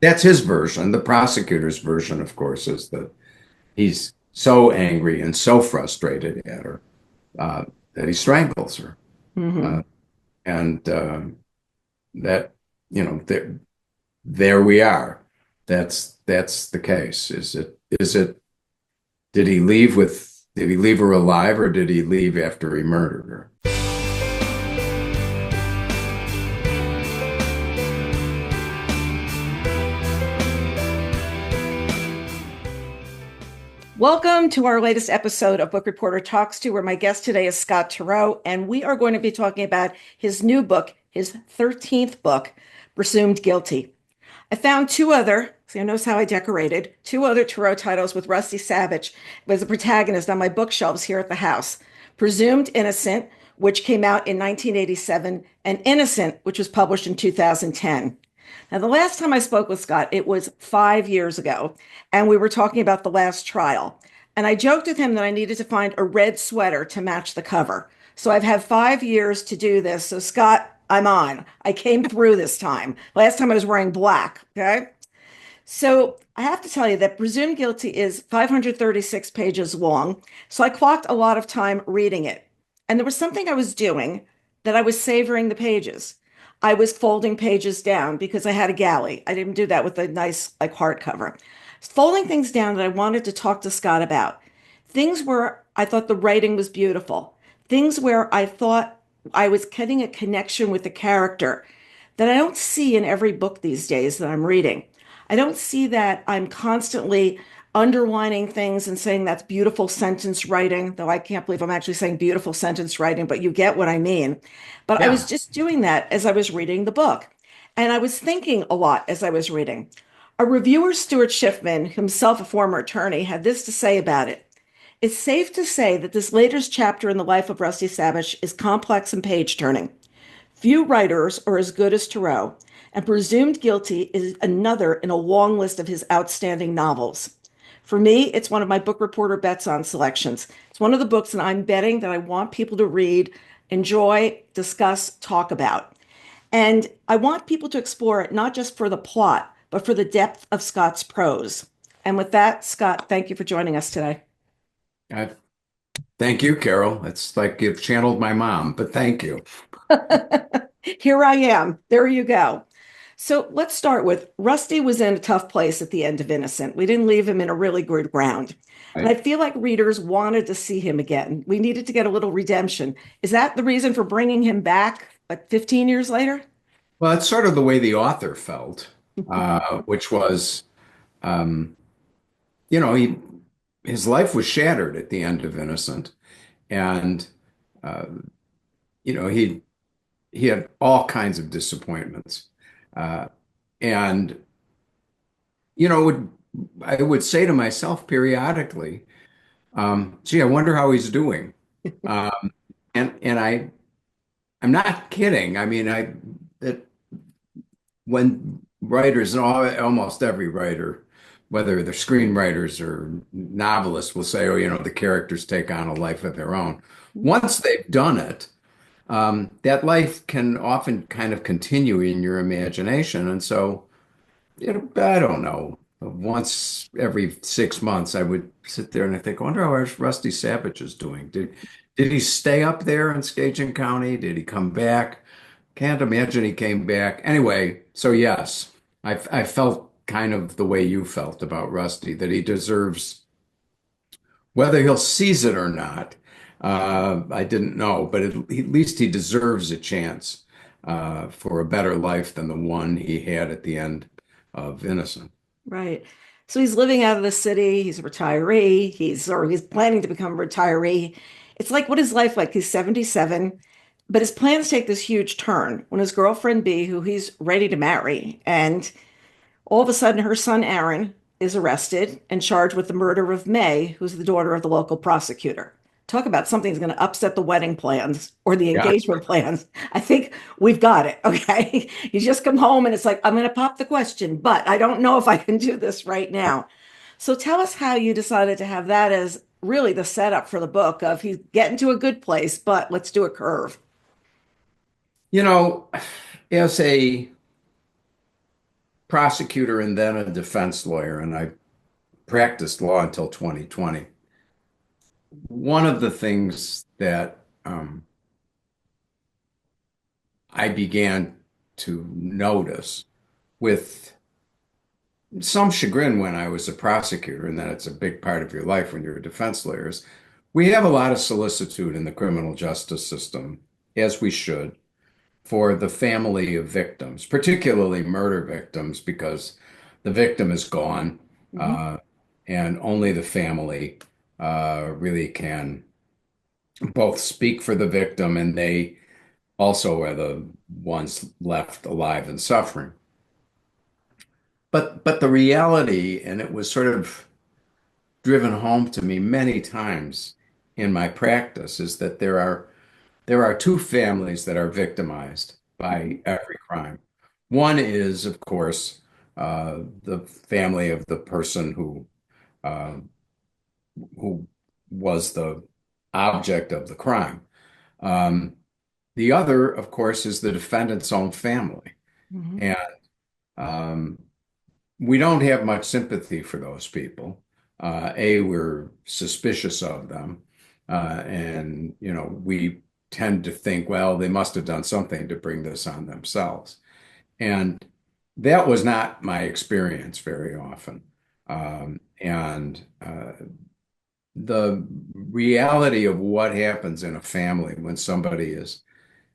That's his version. The prosecutor's version, of course, is that he's so angry and so frustrated at her uh, that he strangles her. Hmm. Uh, and that, you know, there we are. That's the case. Did he leave her alive or did he leave after he murdered her? Welcome to our latest episode of Book Reporter Talks To, where my guest today is Scott Turow, and we are going to be talking about his new book, his 13th book, Presumed Guilty. I found two other, so notice how I decorated, two other Turow titles with Rusty Sabich as the protagonist on my bookshelves here at the house. Presumed Innocent, which came out in 1987, and Innocent, which was published in 2010. Now, the last time I spoke with Scott, it was 5 years ago, and we were talking about the last trial. And I joked with him that I needed to find a red sweater to match the cover. So I've had 5 years to do this. So, Scott, I'm on. I came through this time. Last time I was wearing black. Okay. So I have to tell you that Presumed Guilty is 536 pages long. So I clocked a lot of time reading it. And there was something I was doing that I was savoring the pages. I was folding pages down because I had a galley. I didn't do that with a nice like hardcover. Folding things down that I wanted to talk to Scott about. Things where I thought the writing was beautiful. Things where I thought I was getting a connection with the character that I don't see in every book these days that I'm reading. I don't see that I'm constantly underlining things and saying that's beautiful sentence writing, though I can't believe I'm actually saying beautiful sentence writing, but you get what I mean. But I was Yeah. just doing that as I was reading the book. And I was thinking a lot as I was reading. A reviewer, Stuart Schiffman, himself a former attorney, had this to say about it. It's safe to say that this latest chapter in the life of Rusty Sabich is complex and page turning. Few writers are as good as Turow, and Presumed Guilty is another in a long list of his outstanding novels. For me, it's one of my book reporter bets on selections. It's one of the books that I'm betting that I want people to read, enjoy, discuss, talk about. And I want people to explore it not just for the plot, but for the depth of Scott's prose. And with that, Scott, thank you for joining us today. I, Thank you, Carol. It's like you've channeled my mom, but thank you. Here I am. There you go. So let's start with Rusty was in a tough place at the end of Innocent. We didn't leave him in a really good ground. And I Right. feel like readers wanted to see him again. We needed to get a little redemption. Is that the reason for bringing him back like 15 years later? Well, it's sort of the way the author felt, which was, um, you know, his life was shattered at the end of Innocent, and uh, you know, he had all kinds of disappointments, uh, and I would say to myself periodically, "Gee, I wonder how he's doing," um, and I'm not kidding. I mean, I that when writers and almost every writer, whether they're screenwriters or novelists, will say, "Oh, the characters take on a life of their own." Once they've done it, that life can often kind of continue in your imagination. And so, I don't know. Once every 6 months, I would sit there and I think, I wonder how Rusty Sabich is doing. Did he stay up there in Skagit County? Did he come back? Can't imagine he came back. Anyway, so yes, I felt kind of the way you felt about Rusty, that he deserves, whether he'll seize it or not, I didn't know, but at least he deserves a chance for a better life than the one he had at the end of Innocent. Right. So he's living out of the city. He's a retiree. He's planning to become a retiree. It's like, what is life like? He's 77, but his plans take this huge turn when his girlfriend B, who he's ready to marry, and all of a sudden her son Aaron is arrested and charged with the murder of May, who's the daughter of the local prosecutor. Talk about something that's going to upset the wedding plans or the Yeah. engagement plans. I think we've got it. Okay. You just come home and it's like, I'm going to pop the question, but I don't know if I can do this right now. So tell us how you decided to have that as really the setup for the book of he's getting to a good place, but let's do a curve. You know, as a prosecutor and then a defense lawyer, and I practiced law until 2020. One of the things that I began to notice with some chagrin when I was a prosecutor, and that it's a big part of your life when you're a defense lawyer, is we have a lot of solicitude in the criminal justice system, as we should, for the family of victims, particularly murder victims, because the victim is gone, Hmm. uh, and only the family really can both speak for the victim, and they also are the ones left alive and suffering. But the reality, and it was sort of driven home to me many times in my practice, is that there are two families that are victimized by every crime. One is, of course, the family of the person uh, who was the object of the crime. Um, the other, of course, is the defendant's own family. Hmm. And um, we don't have much sympathy for those people. We're suspicious of them. And, we tend to think, well, they must have done something to bring this on themselves. And that was not my experience very often. And the reality of what happens in a family when somebody is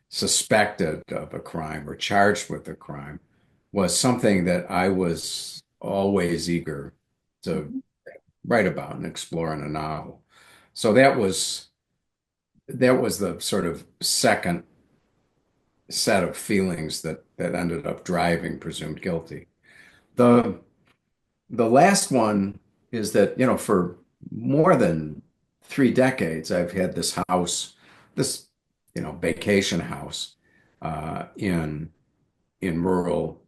suspected of a crime or charged with a crime was something that I was always eager to Hmm. write about and explore in a novel. So that was the sort of second set of feelings that ended up driving Presumed Guilty. The the last one is that, for more than 3 decades, I've had this house, this, vacation house in rural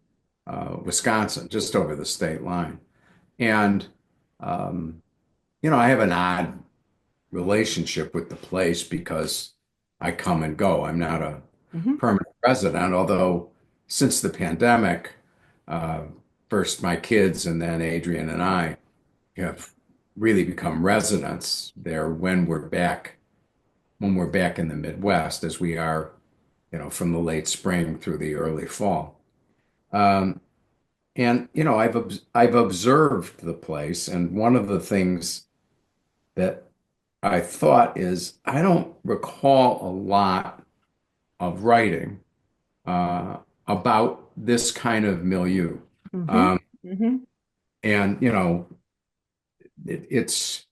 Wisconsin, just over the state line. And, um, I have an odd relationship with the place because I come and go. I'm not a Hmm. permanent resident, although since the pandemic, uh, first my kids and then Adrian and I have really become residents there when we're back in the Midwest, as we are, from the late spring through the early fall. Um, and I've observed the place, and one of the things that I thought is I don't recall a lot of writing uh, about this kind of milieu. Hmm. Um, Hmm. and it's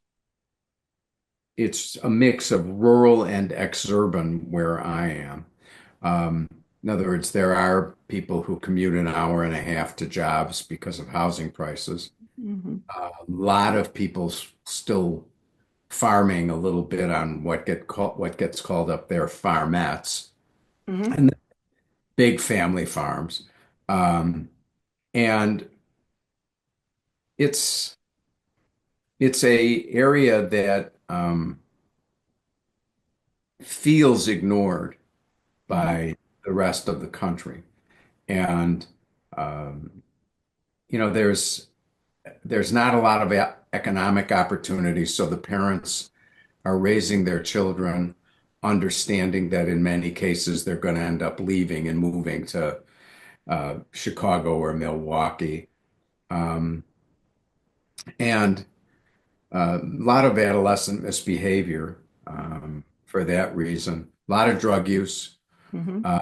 a mix of rural and exurban where I am. Um, in other words, there are people who commute an hour and a half to jobs because of housing prices. Hmm. A lot of people still farming a little bit on what gets called up there farmettes Hmm. and big family farms. Um, and it's it's a area that feels ignored Hmm. by the rest of the country. And um, there's not a lot of economic opportunity, so the parents are raising their children, understanding that in many cases they're going to end up leaving and moving to Chicago or Milwaukee. Um, and a lot of adolescent misbehavior for that reason, a lot of drug use, Hmm. uh,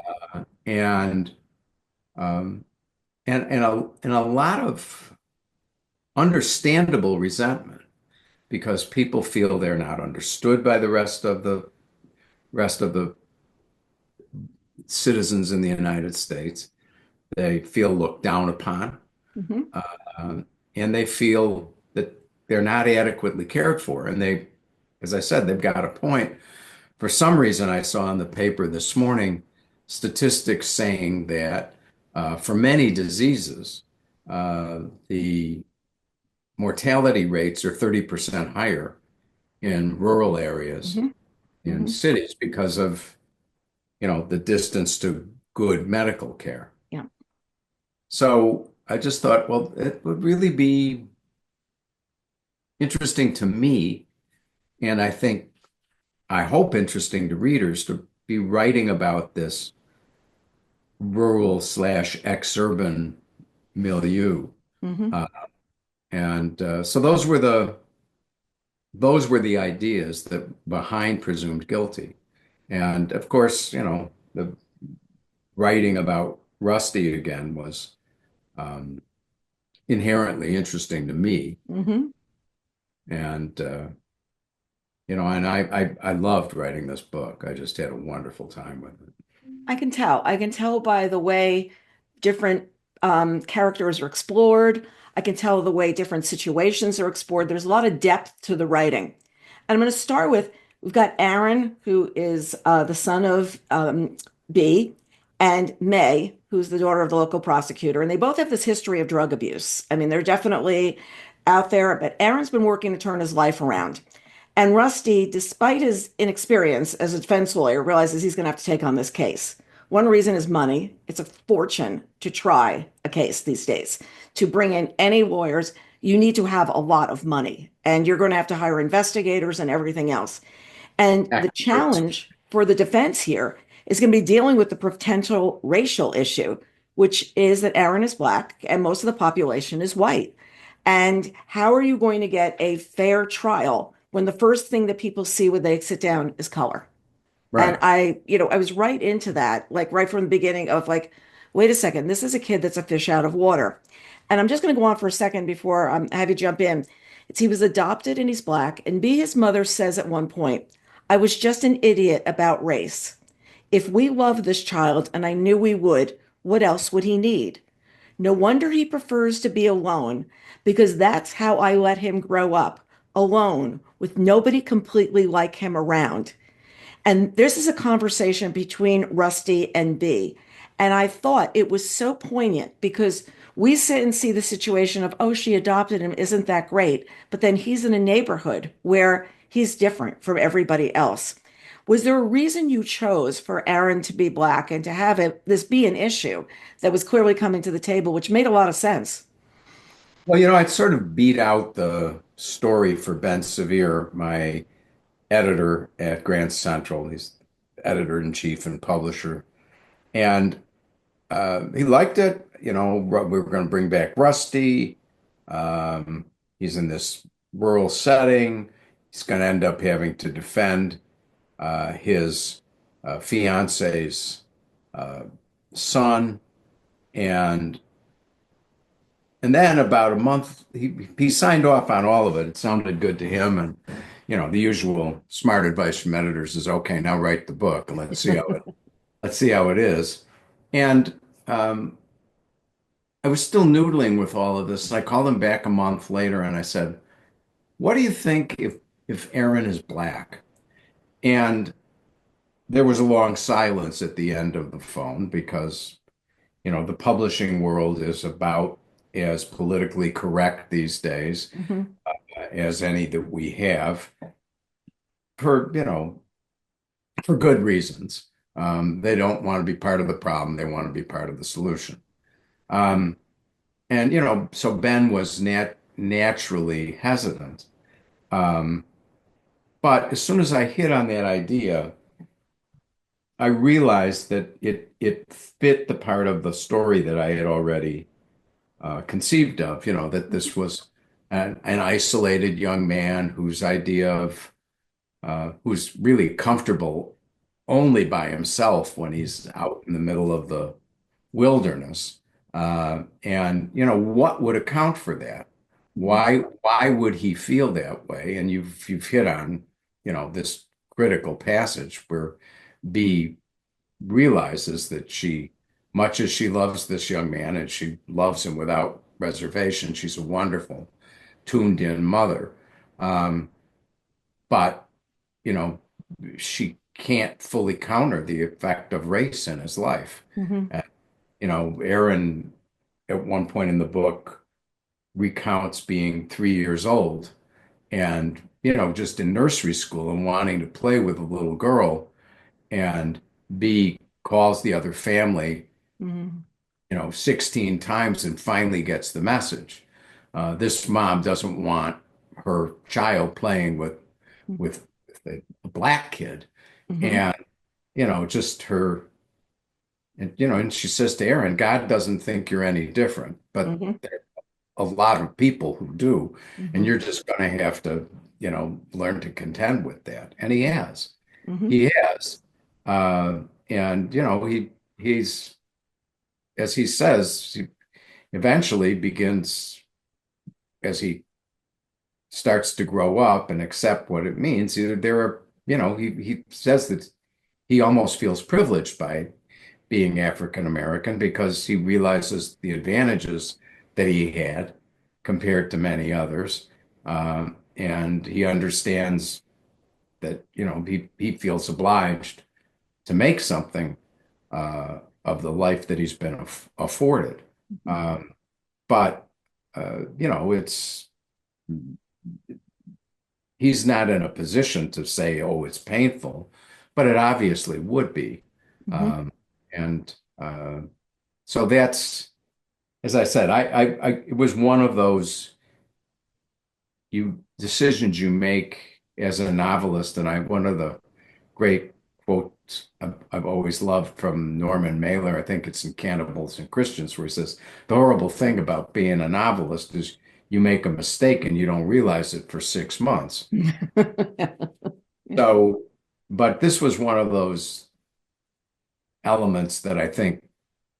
and um, and a lot of understandable resentment because people feel they're not understood by the rest of the citizens in the United States. They feel looked down upon, Hmm. uh, and they feel that they're not adequately cared for. And as I said, they've got a point. For some reason, I saw in the paper this morning statistics saying that for many diseases, the mortality rates are 30% higher in rural areas Hmm. in Hmm. cities because of, the distance to good medical care. Yeah. So I just thought, well, it would really be interesting to me, and I hope interesting to readers to be writing about this rural slash exurban milieu. Hmm. Uh, and so those were the ideas that behind Presumed Guilty. And of course, the writing about Rusty again was um, inherently interesting to me. Hmm. And I loved writing this book. I just had a wonderful time with it. I can tell. I can tell by the way different characters are explored. I can tell the way different situations are explored. There's a lot of depth to the writing. And I'm going to start with we've got Aaron, who is the son of B, and May, who's the daughter of the local prosecutor. And they both have this history of drug abuse. I mean, they're definitely out there, but Aaron's been working to turn his life around. And Rusty, despite his inexperience as a defense lawyer, realizes he's going to have to take on this case. One reason is money. It's a fortune to try a case these days. To bring in any lawyers, you need to have a lot of money, and you're going to have to hire investigators and everything else. And the Experts. challenge for the defense here is going to be dealing with the potential racial issue, which is that Aaron is black and most of the population is white. And how are you going to get a fair trial when the first thing that people see when they sit down is color? And Right. I was right into that, like right from the beginning of like, wait a second, this is a kid that's a fish out of water. And I'm just going to go on for a second before I have you jump in. It's he was adopted and he's black. And B, his mother says at one point, I was just an idiot about race. If we love this child, and I knew we would, what else would he need? No wonder he prefers to be alone, because that's how I let him grow up, alone, with nobody completely like him around. And this is a conversation between Rusty and B. And I thought it was so poignant because we sit and see the situation of, oh, she adopted him. Isn't that great? But then he's in a neighborhood where he's different from everybody else. Was there a reason you chose for Aaron to be black and to have this be an issue that was clearly coming to the table, which made a lot of sense? Well, I'd sort of beat out the story for Ben Sevier, my editor at Grand Central. He's editor-in-chief and publisher. And he liked it. We were going to bring back Rusty. Um, he's in this rural setting. He's going to end up having to defend his fiance's uh, son. And and then about a month, he signed off on all of it. It sounded good to him. And, the usual smart advice from editors is, okay, now write the book and let's see how it is. And I was still noodling with all of this. I called him back a month later and I said, what do you think if Aaron is black? And there was a long silence at the end of the phone because, the publishing world is about as politically correct these days Mhm. as any that we have for good reasons. They don't want to be part of the problem. They want to be part of the solution. Um, and so Ben was naturally hesitant. Um, but as soon as I hit on that idea, I realized that it fit the part of the story that I had already conceived of. That this was an isolated young man who's really comfortable only by himself when he's out in the middle of the wilderness. And what would account for that? Why would he feel that way? And you've hit on, this critical passage where B realizes that much as she loves this young man and she loves him without reservation, she's a wonderful, tuned in mother. Um, but, you know, she can't fully counter the effect of race in his life. Mhm. And, Aaron, at one point in the book, recounts being 3 years old and, just in nursery school and wanting to play with a little girl. And B calls the other family Mhm. 16 times and finally gets the message. This mom doesn't want her child playing with a black kid. Hmm. And, just her, and she says to Aaron, God doesn't think you're any different, but Hmm. there are a lot of people who do. And Hmm. you're just going to have to, learn to contend with that. And he has. Hmm. He has. And, he's, as he says, he eventually begins, as he starts to grow up and accept what it means. There are, he says that he almost feels privileged by being African American because he realizes the advantages that he had compared to many others. And he understands that, he feels obliged to make something of the life that he's been afforded. Um, but, it's, he's not in a position to say, oh, it's painful, but it obviously would be. Hmm. Um, and so that's, as I said, it was one of those decisions you make as a novelist. And one of the great quotes I've always loved from Norman Mailer, I think it's in Cannibals and Christians, where he says, the horrible thing about being a novelist is you make a mistake and you don't realize it for 6 months. So, but this was one of those elements that I think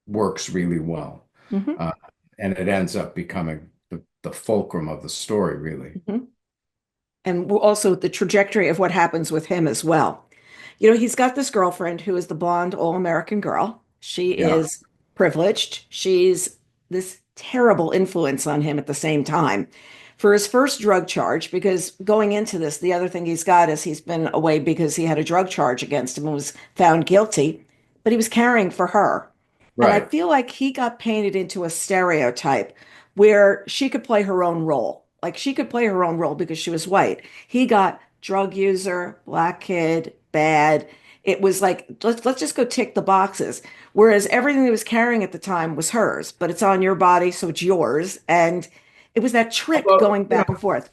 works really well. Hmm. Uh, and it ends up becoming the fulcrum of the story, really. Hmm. And also the trajectory of what happens with him as well. He's got this girlfriend who is the blonde all-American girl. She Yeah, is privileged. She's this terrible influence on him at the same time. For his first drug charge, because going into this, the other thing he's got is he's been away because he had a drug charge against him and was found guilty, but he was caring for her. And I right. feel like he got painted into a stereotype where she could play her own role. Like she could play her own role because she was white. He got drug user, black kid, bad. It was like, let's just go tick the boxes. Whereas everything he was carrying at the time was hers, but it's on your body, so it's yours. And it was that trick Well, going back and forth.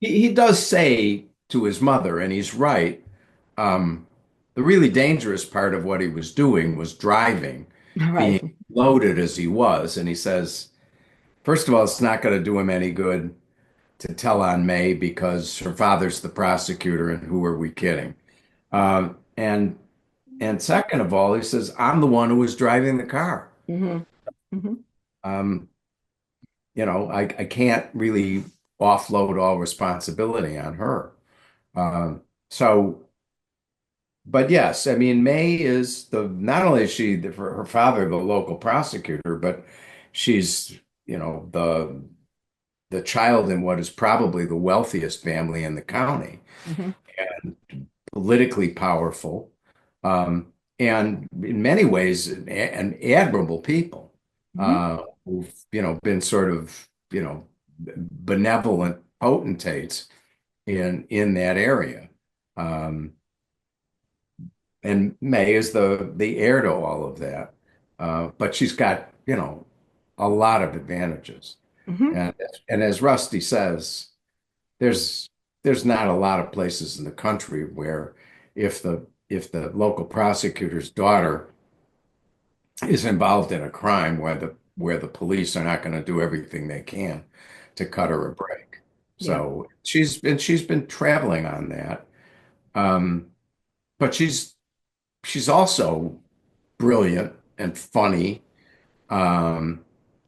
he does say to his mother, and he's right. Um, the really dangerous part of what he was doing was driving, Right. being loaded as he was. And he says, first of all, it's not going to do him any good to tell on May because her father's the prosecutor, and who are we kidding? Um, and and second of all, he says, I'm the one who was driving the car. Hmm. Hmm. Um, I can't really offload all responsibility on her. Um, so, but yes, I mean, May is not only is she for her father the local prosecutor, but she's, the child in what is probably the wealthiest family in the county, Hmm. and politically powerful, and in many ways an admirable people, Hmm. who've been sort of benevolent potentates in that area. Um, and May is the heir to all of that, but she's got a lot of advantages, Hmm. and as Rusty says, there's there's not a lot of places in the country where if the local prosecutor's daughter is involved in a crime where the police are not going to do everything they can to cut her a break. Yeah. So she's been traveling on that. Um, but she's also brilliant and funny, um,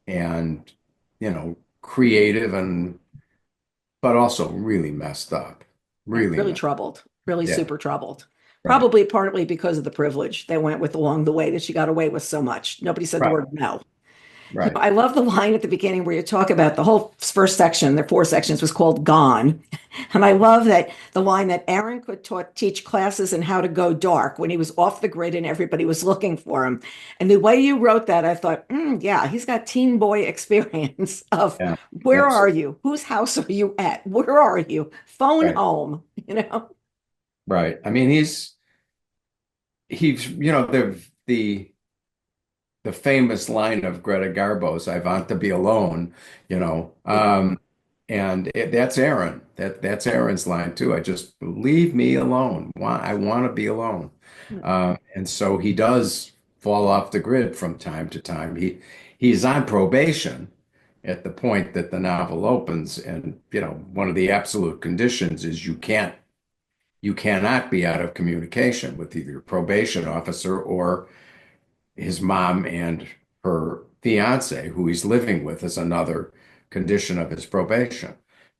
and creative, and but also really messed up. Yeah, Really really messed. troubled, really Yeah, super troubled. right, Probably partly because of the privilege they went with along the way that she got away with so much. Nobody said the right, word no. right. I love the line at the beginning where you talk about the whole first section, the four sections was called Gone. And I love that the line that Aaron could teach classes in how to go dark when he was off the grid and everybody was looking for him. And the way you wrote that, I thought, yeah, he's got teen boy experience of Yeah, where are absolutely. you? Whose house are you at? Where are you? Phone Right, home, you know? right. I mean, he's the the famous line of Greta Garbo's, "I want to be alone," you know. That's Aaron. That's Aaron's line too. I just leave me alone. I want to be alone. And so he does fall off the grid from time to time. He's on probation at the point that the novel opens, and one of the absolute conditions is you cannot be out of communication with either your probation officer or his mom and her fiance, who he's living with, is another condition of his probation.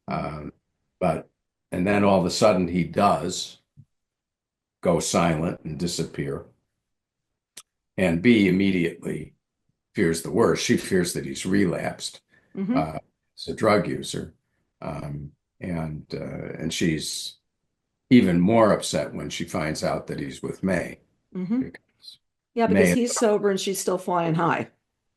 Um, but and then all of a sudden he does go silent and disappear. And B immediately fears the worst. She fears that he's relapsed Hmm. uh, as a drug user, and she's even more upset when she finds out that he's with May Hmm. because Yeah, because May, he's sober and she's still flying high.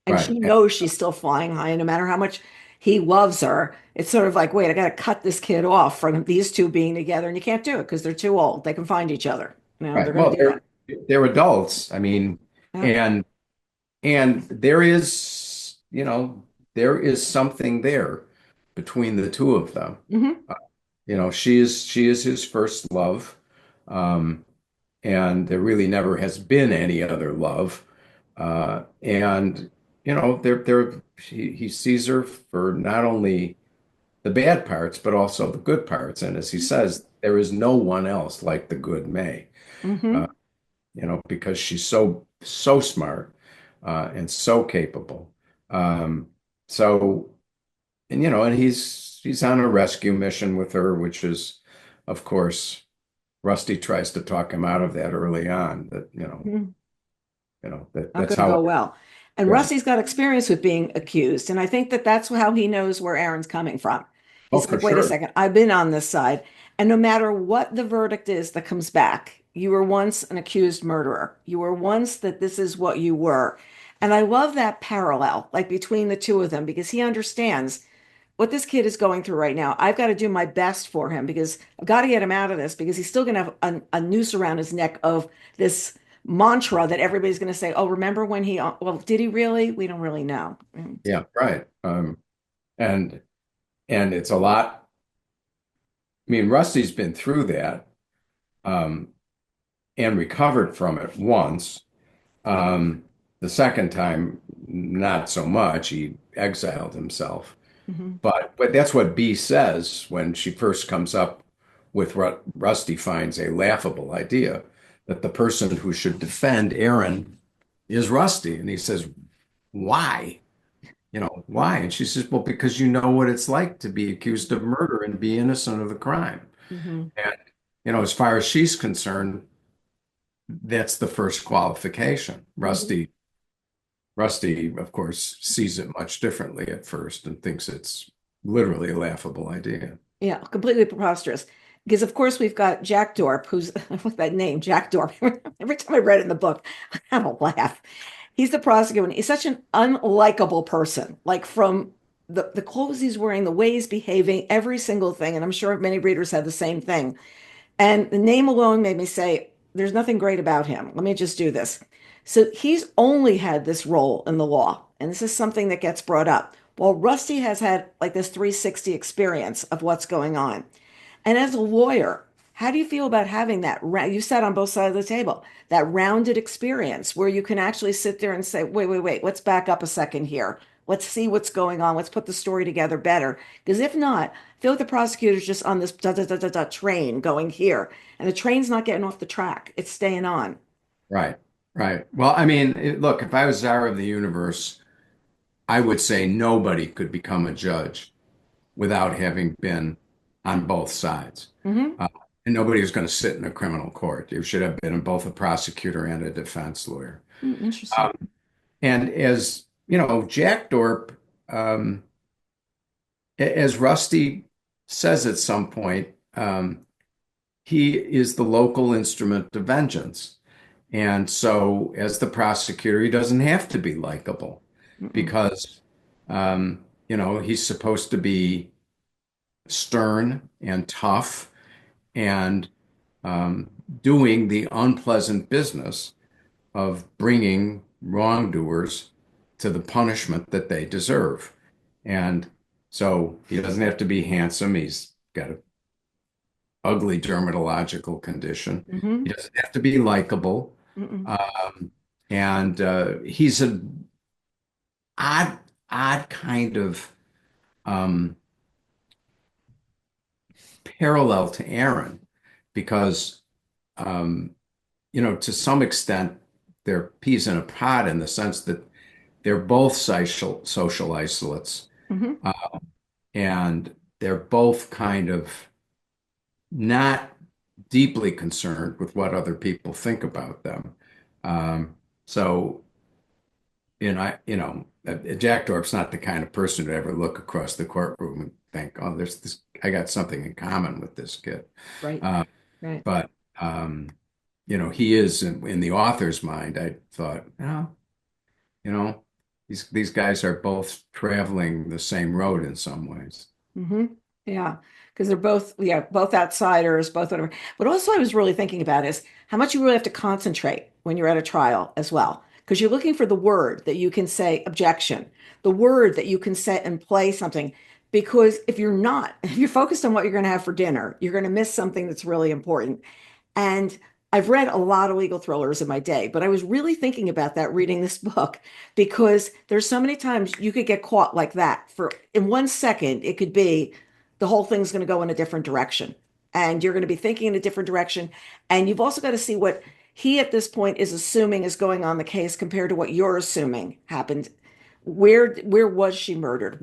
And right, she knows she's still flying high. And no matter how much he loves her, it's sort of like, wait, I got to cut this kid off from these two being together. And you can't do it because they're too old. They can find each other. They're right. going Well, to do that. they're adults. I mean, Yeah. and And there is, there is something there between the two of them. Hmm. She is his first love, um, and there really never has been any other love. And he sees her for not only the bad parts, but also the good parts. And as he says, there is no one else like the good May. Uh, Hmm. because she's so smart and so capable. Um, so, and he's on a rescue mission with her, which is, of course, Rusty tries to talk him out of that early on. That Not that's going to how go it well. And goes. Rusty's got experience with being accused. And I think that that's how he knows where Aaron's coming from. Oh, He's for like, wait a sure. second, I've been on this side. And no matter what the verdict is that comes back, you were once an accused murderer. You were once that this is what you were. And I love that parallel, like between the two of them, because he understands what this kid is going through right now. I've got to do my best for him because I've got to get him out of this because he's still going to have a noose around his neck of this mantra that everybody's going to say, oh, remember when well, did he really? We don't really know. Yeah, right. And and it's a lot. I mean, Rusty's been through that um, and recovered from it once. Um, the second time, not so much. He exiled himself. Mm-hmm. But that's what B says when she first comes up with what Rusty finds a laughable idea, that the person who should defend Aaron is Rusty. And he says, "Why? Why?" And she says, "Well, because you know what it's like to be accused of murder and be innocent of the crime." Mm-hmm. And as far as she's concerned, that's the first qualification. Mm-hmm. Rusty, of course, sees it much differently at first and thinks it's literally a laughable idea. Yeah, completely preposterous. Because of course we've got Jack Dorp, who's with that name, Jack Dorp. Every time I read it in the book, I have a laugh. He's the prosecutor. He's such an unlikable person, like from the clothes he's wearing, the way he's behaving, every single thing. And I'm sure many readers have the same thing. And the name alone made me say, there's nothing great about him. Let me just do this. So he's only had this role in the law. And this is something that gets brought up. Well, Rusty has had like this 360 experience of what's going on. And as a lawyer, how do you feel about having that? You sat on both sides of the table, that rounded experience where you can actually sit there and say, wait, wait, wait, let's back up a second here. Let's see what's going on. Let's put the story together better. Because if not, I feel like the prosecutor's just on this da, da, da, da, da, train going here. And the train's not getting off the track, it's staying on. Right, right. Well, I mean, look, if I was czar of the universe, I would say nobody could become a judge without having been on both sides. Hmm. Uh, and nobody was going to sit in a criminal court. You should have been both a prosecutor and a defense lawyer. Interesting. Um, and as Jack Dorp, um, as Rusty says at some point, he is the local instrument of vengeance. And so, as the prosecutor, he doesn't have to be likable Mm-mm. because, he's supposed to be stern and tough and doing the unpleasant business of bringing wrongdoers to the punishment that they deserve. And so he doesn't have to be handsome. He's got an ugly dermatological condition. Hmm. He doesn't have to be likable. Mm-mm. Um, and he's an odd, odd kind of um, parallel to Aaron because, um, to some extent, they're peas in a pod in the sense that they're both social isolates, Hmm. uh, and they're both kind of not deeply concerned with what other people think about them. So, Jack Dorp's not the kind of person to ever look across the courtroom and think, "Oh, there's this. I got something in common with this kid." Right. Uh, Right. but he is in the author's mind. I thought, oh, you know, these guys are both traveling the same road in some ways. Hmm. Yeah, because they're both, yeah, both outsiders, both whatever. But also, I was really thinking about is how much you really have to concentrate when you're at a trial as well, because you're looking for the word that you can say objection, the word that you can set and play something. Because if you're not, if you're focused on what you're going to have for dinner, you're going to miss something that's really important. And I've read a lot of legal thrillers in my day, but I was really thinking about that reading this book because there's so many times you could get caught like that. For in 1 second, it could be the whole thing's going to go in a different direction and you're going to be thinking in a different direction. And you've also got to see what he at this point is assuming is going on in the case compared to what you're assuming happened. Where was she murdered?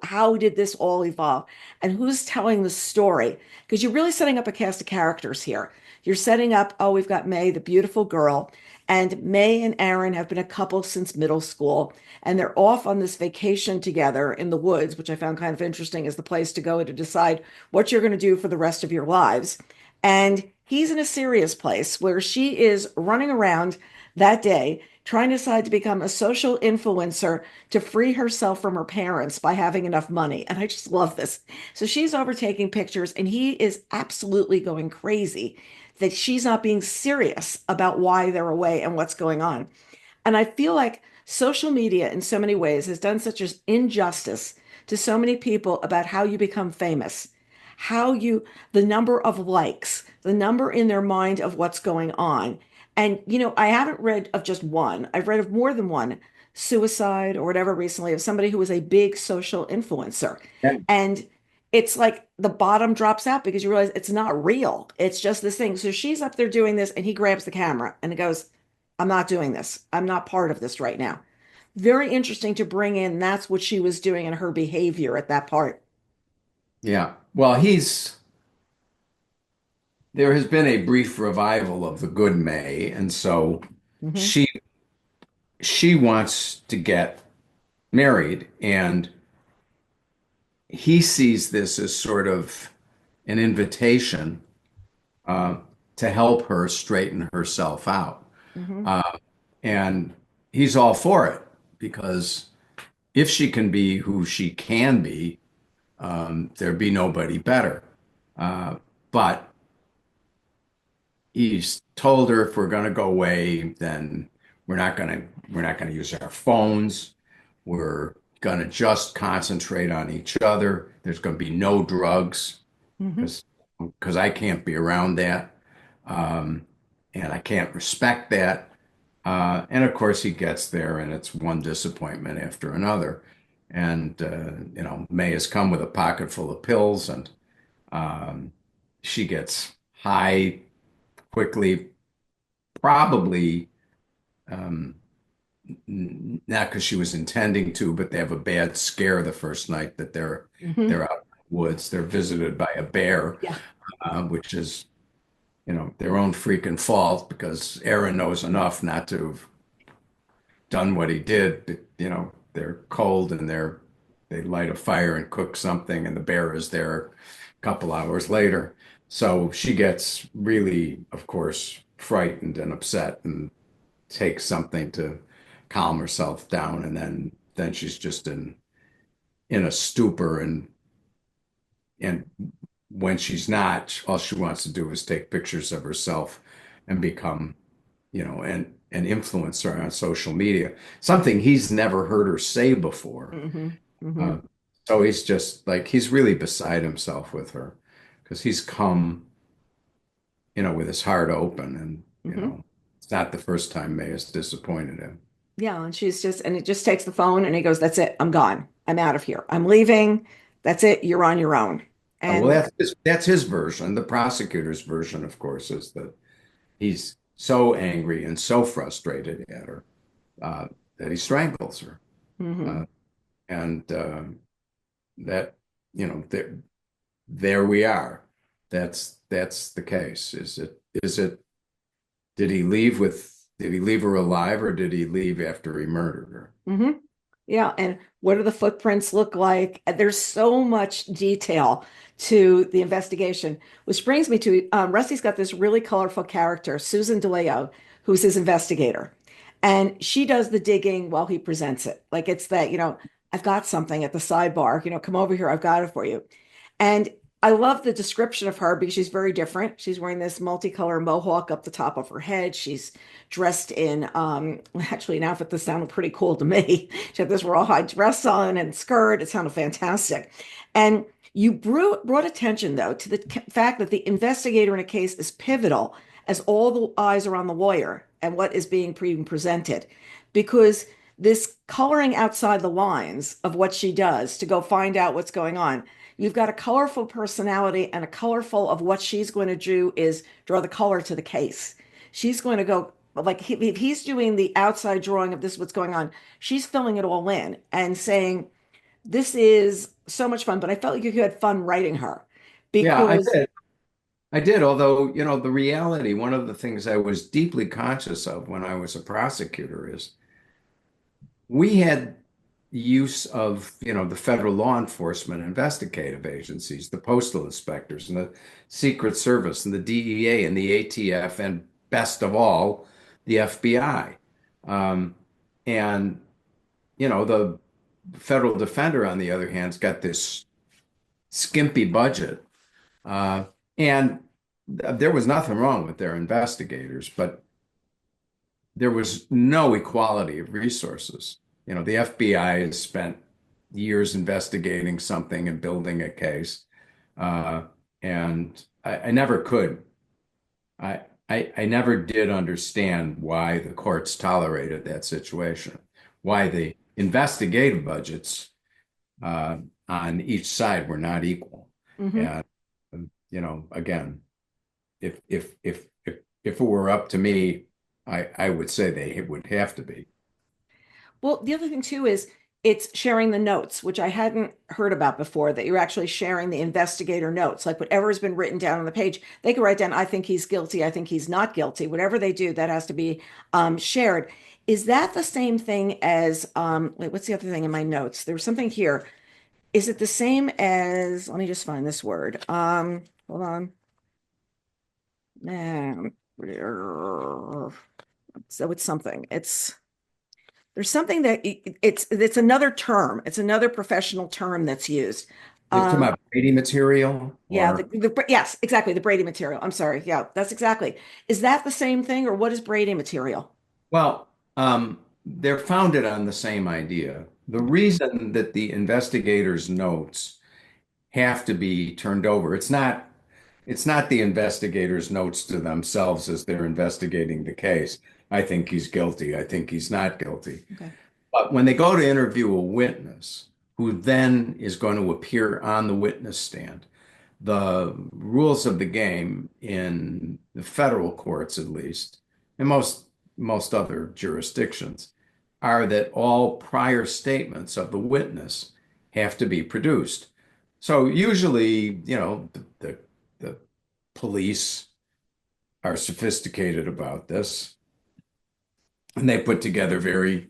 How did this all evolve? And who's telling the story? Because you're really setting up a cast of characters here. You're setting up, oh, we've got May, the beautiful girl, and May and Aaron have been a couple since middle school, and they're off on this vacation together in the woods, which I found kind of interesting as the place to go to decide what you're going to do for the rest of your lives. And he's in a serious place where she is running around that day trying to decide to become a social influencer to free herself from her parents by having enough money. And I just love this. So she's overtaking pictures, and he is absolutely going crazy that she's not being serious about why they're away and what's going on. And I feel like social media in so many ways has done such an injustice to so many people about how you become famous, the number of likes, the number in their mind of what's going on. And, I haven't read of just one, I've read of more than one suicide or whatever recently of somebody who was a big social influencer. Yeah. And it's like the bottom drops out because you realize it's not real. It's just this thing. So she's up there doing this, and he grabs the camera and goes, I'm not doing this. I'm not part of this right now. Very interesting to bring in. That's what she was doing in her behavior at that part. Yeah. Well, there has been a brief revival of the good May, and so Hmm. she she wants to get married, and he sees this as sort of an invitation uh, to help her straighten herself out. Hmm. Uh, and he's all for it because if she can be who she can be, there'd be nobody better. Uh, but he's told her if we're going to go away, then we're not going to use our phones. We're going to just concentrate on each other. There's going to be no drugs Hmm. because I can't be around that, um, and I can't respect that. And of course, he gets there, and it's one disappointment after another. And May has come with a pocket full of pills, and um, she gets high quickly, probably um, not because she was intending to, but they have a bad scare the first night that they're Hmm. they're out in the woods. They're visited by a bear, Yeah. which is their own freaking fault because Aaron knows enough not to have done what he did. They're cold and they light a fire and cook something, and the bear is there a couple hours later. So she gets really, of course, frightened and upset and takes something to calm herself down, and then she's just in a stupor, and when she's not, all she wants to do is take pictures of herself and become, an influencer on social media, something he's never heard her say before. Hmm. Hmm. Uh, so he's just like, he's really beside himself with her because he's come, with his heart open. And, Hmm. it's not the first time May has disappointed him. Yeah, and it just takes the phone and he goes, "That's it. I'm gone. I'm out of here. I'm leaving. That's it. You're on your own." Well, And that's his version. The prosecutor's version, of course, is that he's so angry and so frustrated at her uh, that he strangles her. mhm. Uh, and that, there we are. That's the case. Did he leave her alive, or did he leave after he murdered her? Hmm. Yeah, and what do the footprints look like? There's so much detail to the investigation, which brings me to Rusty's got this really colorful character, Susan DeLeo, who's his investigator. And she does the digging while he presents it. Like it's that, I've got something at the sidebar, come over here, I've got it for you. And I love the description of her because she's very different. She's wearing this multicolor mohawk up the top of her head. She's dressed in actually an outfit that sounded pretty cool to me. She had this rawhide dress on and skirt. It sounded fantastic. And you brought attention though to the fact that the investigator in a case is pivotal as all the eyes are on the lawyer and what is being presented, because this coloring outside the lines of what she does to go find out what's going on. You've got a colorful personality, and a colorful of what she's going to do is draw the color to the case. She's going to go like if he's doing the outside drawing of this, what's going on, she's filling it all in and saying, "This is so much fun." But I felt like you had fun writing her Yeah, I because did. I did. Although, the reality, one of the things I was deeply conscious of when I was a prosecutor is we had use of, the federal law enforcement investigative agencies, the postal inspectors and the Secret Service and the DEA and the ATF, and best of all, the FBI. Um, and, the federal defender, on the other hand, has got this skimpy budget. Uh, and there was nothing wrong with their investigators, but there was no equality of resources. The FBI has spent years investigating something and building a case. Uh, and I never could. I never did understand why the courts tolerated that situation, why the investigative budgets uh, on each side were not equal. mhm. And, again, if it were up to me, I would say they would have to be. Well, the other thing too is it's sharing the notes, which I hadn't heard about before, that you're actually sharing the investigator notes. Like whatever has been written down on the page, they can write down, "I think he's guilty, I think he's not guilty." Whatever they do, that has to be shared. Is that the same thing as, wait, what's the other thing in my notes? There was something here. Is it the same as, let me just find this word. Hold on. Um, so it's something. There's something that it's another term. It's another professional term that's used. You're talking Um, about Brady material, yeah, or yes, exactly, the Brady material. I'm sorry. Yeah, that's exactly. Is that the same thing, or what is Brady material? well, they're founded on the same idea. The reason that the investigators' notes have to be turned over, it's not the investigators' notes to themselves as they're investigating the case. I think he's guilty. I think he's not guilty. Okay. But when they go to interview a witness who then is going to appear on the witness stand, the rules of the game in the federal courts, at least, and most other jurisdictions, are that all prior statements of the witness have to be produced. So usually, the police are sophisticated about this, and they put together very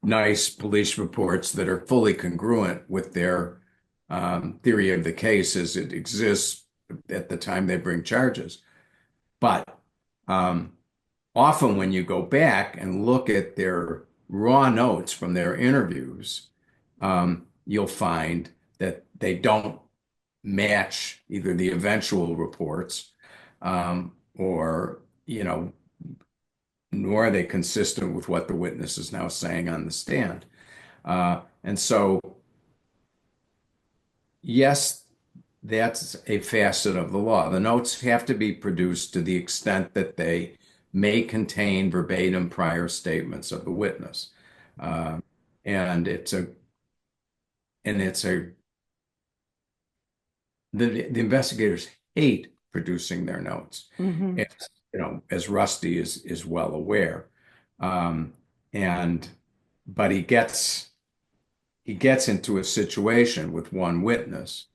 nice police reports that are fully congruent with their theory of the case as it exists at the time they bring charges. But um, often, when you go back and look at their raw notes from their interviews, you'll find that they don't match either the eventual reports or nor are they consistent with what the witness is now saying on the stand. And so, yes, that's a facet of the law. The notes have to be produced to the extent that they may contain verbatim prior statements of the witness. Uh, and it's a the investigators hate producing their notes, Hmm. as, as Rusty is well aware. Um, and but he gets into a situation with one witness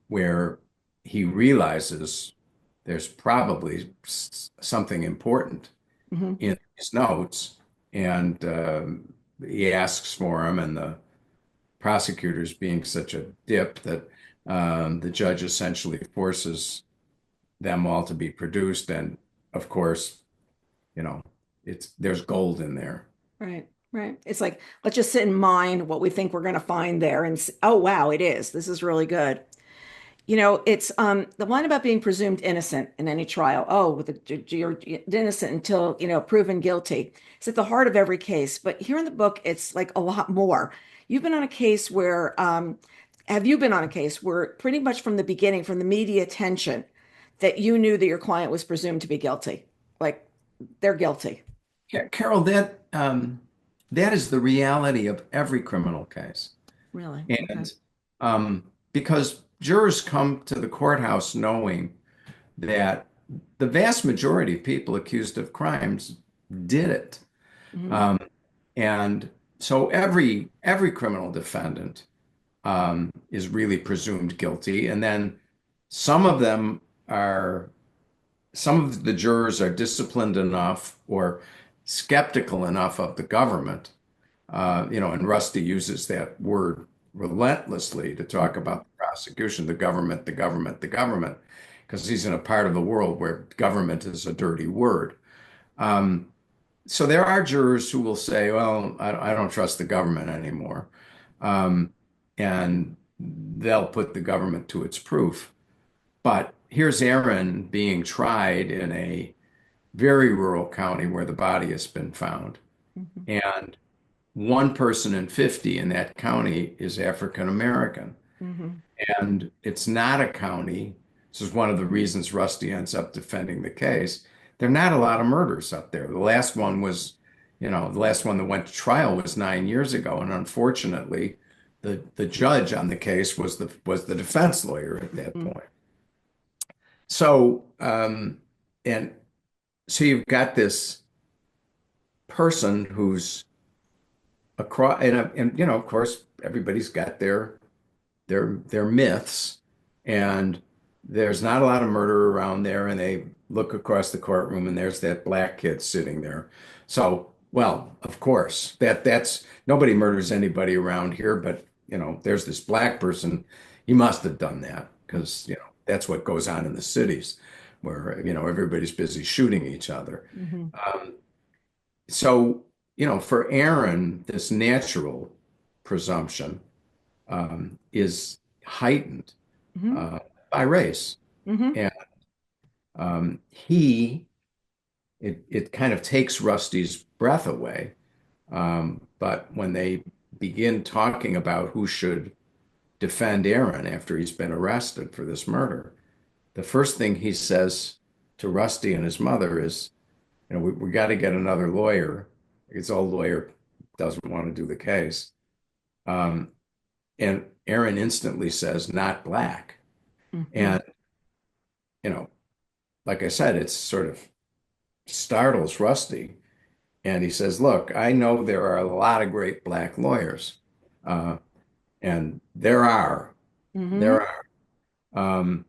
where he realizes there's probably something important Hmm. in his notes, and he asks for him, and the prosecutor's being such a dip that the judge essentially forces them all to be produced, and of course, you know, it's there's gold in there. Right, right. It's like, let's just sit and mind what we think we're going to find there oh wow, it is. This is really good. It's the one about being presumed innocent in any trial. Oh, you're innocent until, proven guilty. It's at the heart of every case. But here in the book, it's like a lot more. You've been on a case where, have you been on a case where pretty much from the beginning, from the media attention, that you knew that your client was presumed to be guilty? Like they're guilty. Yeah, Carol, that is the reality of every criminal case. Really? Okay. And because jurors come to the courthouse knowing that the vast majority of people accused of crimes did it. Hmm. Um, and so every criminal defendant is really presumed guilty. And then some of them are, some of the jurors are disciplined enough or skeptical enough of the government. And Rusty uses that word relentlessly to talk about the prosecution, the government, the government, the government, because he's in a part of the world where government is a dirty word. Um, so there are jurors who will say, well, I don't trust the government anymore. Um, and they'll put the government to its proof. But here's Aaron being tried in a very rural county where the body has been found. Hmm. And one person in 50 in that county is African American. Hmm. And it's not a county. This is one of the reasons Rusty ends up defending the case. There are not a lot of murders up there. The last one was, the last one that went to trial was 9 years ago. And unfortunately, the judge on the case was the defense lawyer at that Hmm. point. So, and so you've got this person who's across, and of course, everybody's got their myths, and there's not a lot of murder around there, and they look across the courtroom, and there's that black kid sitting there. So, well, of course, that's nobody murders anybody around here, but there's this black person. He must have done that because that's what goes on in the cities where everybody's busy shooting each other. Hmm. Um, so, for Aaron, this natural presumption is heightened Hmm. uh, by race. Hmm. And it kind of takes Rusty's breath away. But when they begin talking about who should defend Aaron after he's been arrested for this murder, the first thing he says to Rusty and his mother is, we got to get another lawyer. His old lawyer doesn't want to do the case. Um, and Aaron instantly says, not black. Hmm. And, you know, like I said, it sort of startles Rusty. And he says, look, I know there are a lot of great black lawyers. Uh, and there Hmm. are. Um,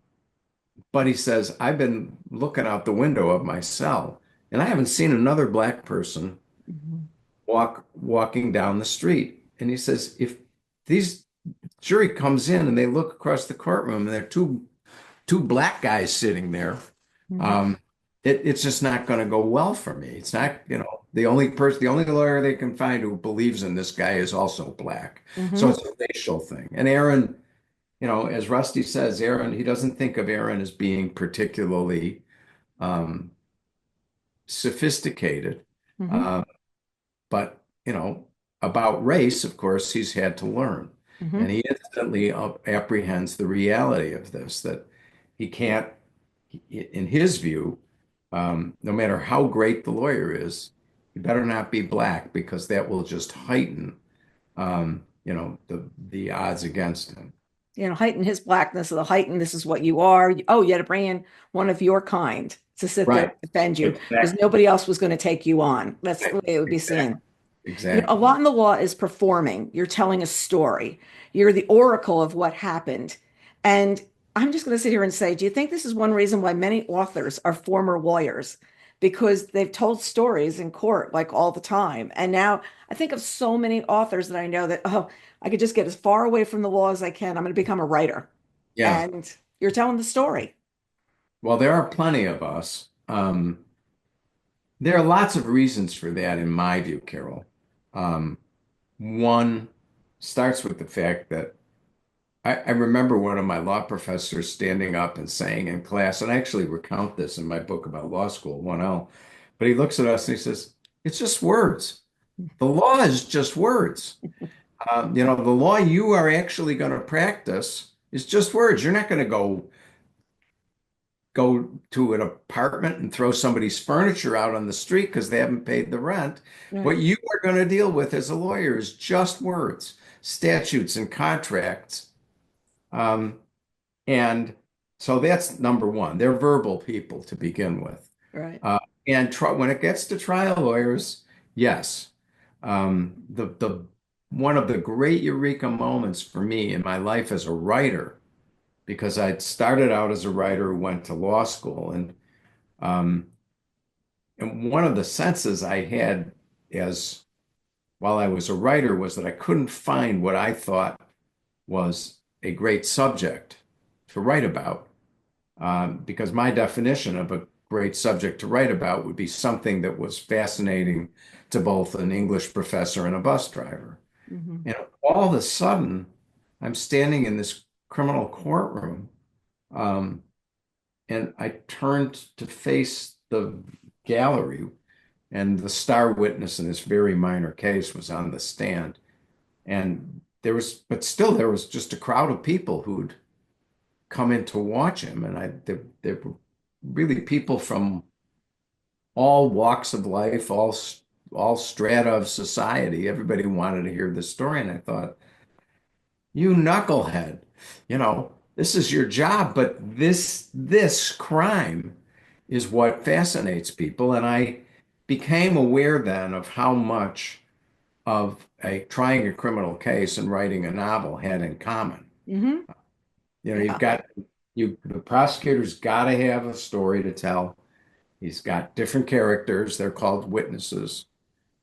but he says, I've been looking out the window of my cell and I haven't seen another black person Hmm. walking down the street. And he says, if these jury comes in and they look across the courtroom and there are two black guys sitting there, Hmm. um, it's just not going to go well for me. It's not, the only lawyer they can find who believes in this guy is also black. So Hmm. it's a racial thing. And Aaron, as Rusty says, Aaron, he doesn't think of Aaron as being particularly um, sophisticated. Hmm. Uh, but, about race, of course, he's had to learn. And Hmm. he instantly apprehends the reality of this, that he can't, in his view, no matter how great the lawyer is, he better not be black because that will just heighten, the odds against him. Heighten his blackness, or the heighten this is what you are. Oh, you had to bring in one of your kind to sit there and Right. defend you because Exactly. nobody else was going to take you on. That's the way it would be Exactly. seen. A Exactly. lot in the law is performing. You're telling a story. You're the oracle of what happened. And I'm just going to sit here and say, do you think this is one reason why many authors are former lawyers? Because they've told stories in court like all the time. And now I think of so many authors that I know that, oh, I could just get as far away from the law as I can. I'm going to become a writer. Yeah. And you're telling the story. Well, there are plenty of us. There are lots of reasons for that, in my view, Carol. Um, One starts with the fact that I remember one of my law professors standing up and saying in class, and I actually recount this in my book about law school, 1L, but he looks at us and he says, it's just words. The law is just words. The law you are actually going to practice is just words. You're not going to go to an apartment and throw somebody's furniture out on the street because they haven't paid the rent. Right. What you are going to deal with as a lawyer is just words, statutes, and contracts. Um, and so that's number one. They're verbal people to begin with. Right. Uh, and when it gets to trial lawyers, yes. The one of the great eureka moments for me in my life as a writer, because I'd started out as a writer who went to law school, um, and one of the senses I had as while I was a writer was that I couldn't find what I thought was a great subject to write about. Because my definition of a great subject to write about would be something that was fascinating to both an English professor and a bus driver. Hmm. And all of a sudden, I'm standing in this criminal courtroom, um, and I turned to face the gallery, and the star witness in this very minor case was on the stand. And but still, there was just a crowd of people who'd come in to watch him. And there were really people from all walks of life, all strata of society. Everybody wanted to hear the story. And I thought, you knucklehead, this is your job, but this crime is what fascinates people. And I became aware then of how much of trying a criminal case and writing a novel had in common. Hmm. You've Yeah. got the prosecutor's got to have a story to tell. He's got different characters. They're called witnesses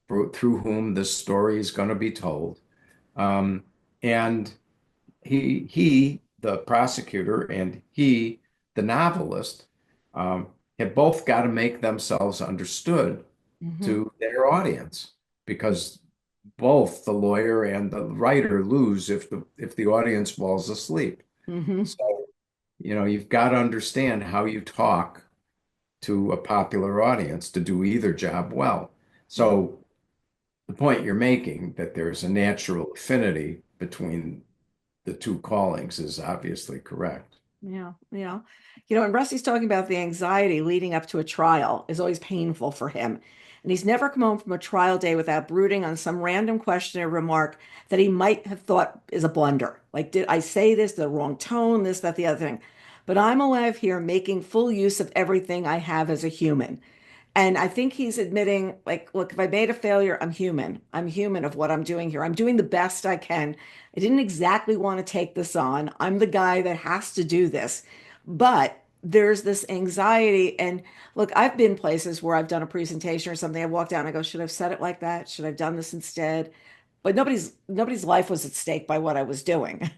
through whom this story is going to be told. Um, and the prosecutor, and the novelist, have both got to make themselves understood Hmm. to their audience because both the lawyer and the writer lose if the audience falls asleep. Hmm. So, you've got to understand how you talk to a popular audience to do either job well. So the point you're making that there's a natural affinity between the two callings is obviously correct. Yeah, yeah. And Rusty's talking about the anxiety leading up to a trial is always painful for him. And he's never come home from a trial day without brooding on some random question or remark that he might have thought is a blunder. Like, did I say this, the wrong tone, this, that, the other thing? But I'm alive here making full use of everything I have as a human. And I think he's admitting, like, look, if I made a failure, I'm human. I'm human of what I'm doing here. I'm doing the best I can. I didn't exactly want to take this on. I'm the guy that has to do this. But there's this anxiety. And look, I've been places where I've done a presentation or something. I walk down and I go, should I have said it like that? Should I have done this instead? But nobody's life was at stake by what I was doing.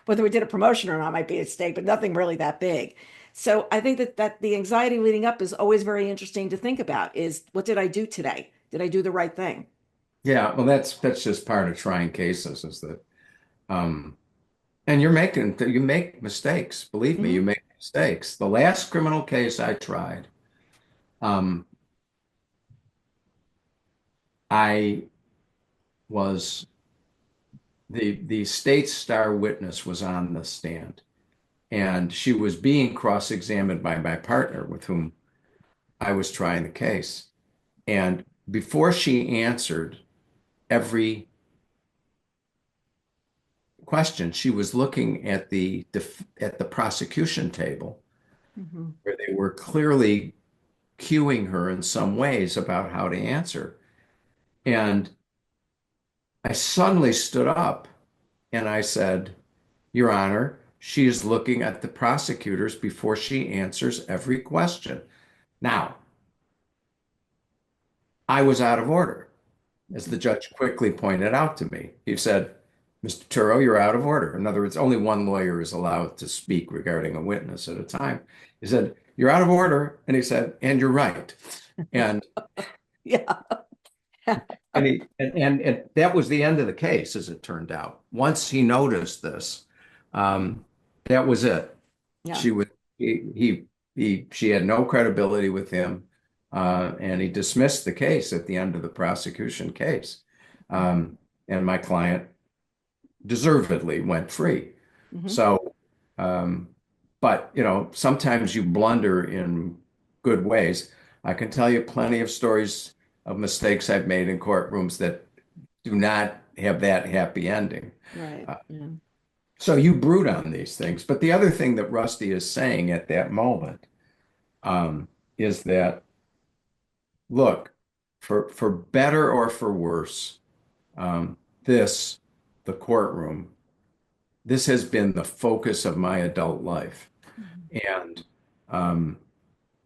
Whether we did a promotion or not might be at stake, but nothing really that big. So I think that the anxiety leading up is always very interesting to think about is what did I do today? Did I do the right thing? Yeah, well, that's just part of trying cases is that, um, and you make mistakes. Believe me, you Hmm. make mistakes. The last criminal case I tried, um, I was the state's star witness was on the stand, and she was being cross-examined by my partner with whom I was trying the case. And before she answered every question, she was looking at the prosecution table Mhm. where they were clearly cueing her in some ways about how to answer. And I suddenly stood up and I said, Your Honor, she is looking at the prosecutors before she answers every question. Now, I was out of order, as the judge quickly pointed out to me. He said, Mr. Turow, you're out of order. In other words, only one lawyer is allowed to speak regarding a witness at a time. He said, You're out of order. And he said, And you're right. And Yeah. and that was the end of the case, as it turned out. Once he noticed this, um, that was it. Yeah. She was she had no credibility with him, and he dismissed the case at the end of the prosecution case. Um, and my client deservedly went free. Mhm. So, um, but sometimes you blunder in good ways. I can tell you plenty of stories of mistakes I've made in courtrooms that do not have that happy ending. Right. Uh, Yeah. so you brood on these things. But the other thing that Rusty is saying at that moment is that, look, for better or for worse, this, the courtroom, this has been the focus of my adult life. Mhm. And um,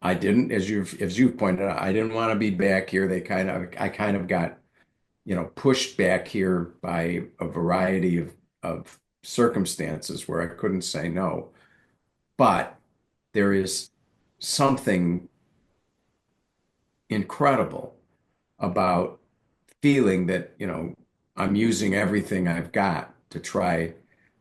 I didn't, as you've pointed out, I didn't want to be back here. I kind of got, pushed back here by a variety of circumstances where I couldn't say no. But there is something incredible about feeling that, I'm using everything I've got to try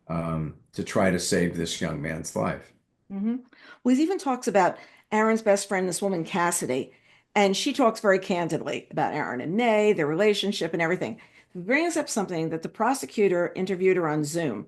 to save this young man's life. Hmm. Well, he even talks about Aaron's best friend, this woman, Cassidy, and she talks very candidly about Aaron and Nay, their relationship and everything. He brings up something that the prosecutor interviewed her on Zoom,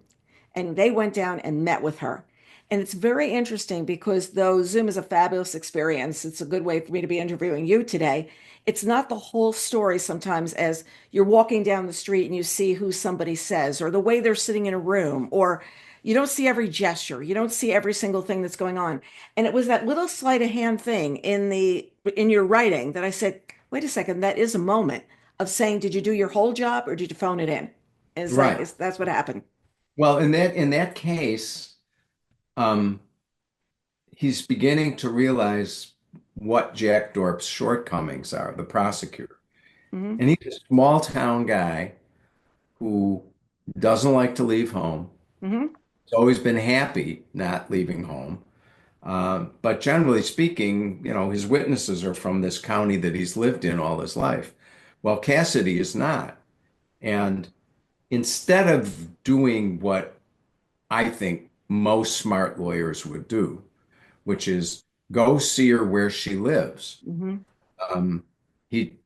and they went down and met with her. And it's very interesting because though Zoom is a fabulous experience, it's a good way for me to be interviewing you today. It's not the whole story sometimes as you're walking down the street and you see who somebody says, or the way they're sitting in a room, or you don't see every gesture, you don't see every single thing that's going on. And it was that little sleight of hand thing in your writing that I said, wait a second, that is a moment of saying, did you do your whole job or did you phone it in? Right. That's what happened. Well, in that case, um, he's beginning to realize what Jack Dorp's shortcomings are, the prosecutor. Hmm. And he's a small town guy who doesn't like to leave home. Hmm. He's always been happy not leaving home. But generally speaking, his witnesses are from this county that he's lived in all his life. Well, Cassidy is not. And instead of doing what I think most smart lawyers would do, which is go see her where she lives, Hmm. um, he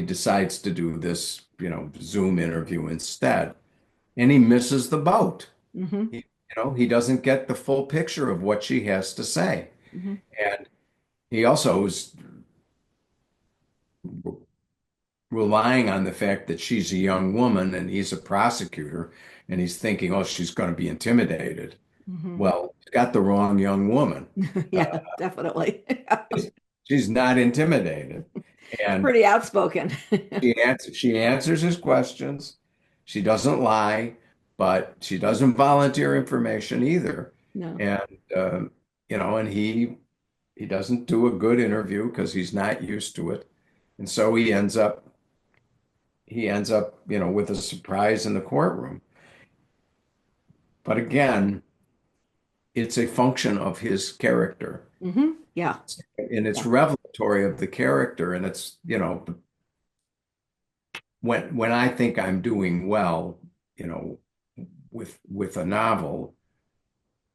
decides to do this, Zoom interview instead, and he misses the boat. Hmm. He doesn't get the full picture of what she has to say. Hmm. And he also is relying on the fact that she's a young woman and he's a prosecutor, and he's thinking, oh, she's going to be intimidated. Hmm. Well, he's got the wrong young woman. Uh, Yeah, definitely. she's not intimidated. And Pretty outspoken. she answers his questions. She doesn't lie, but she doesn't volunteer information either. No. And and he doesn't do a good interview because he's not used to it. And so he ends up, with a surprise in the courtroom. But again, it's a function of his character. Yeah. And it's Yeah. revelatory of the character. And it's, when I think I'm doing well, you know, with a novel,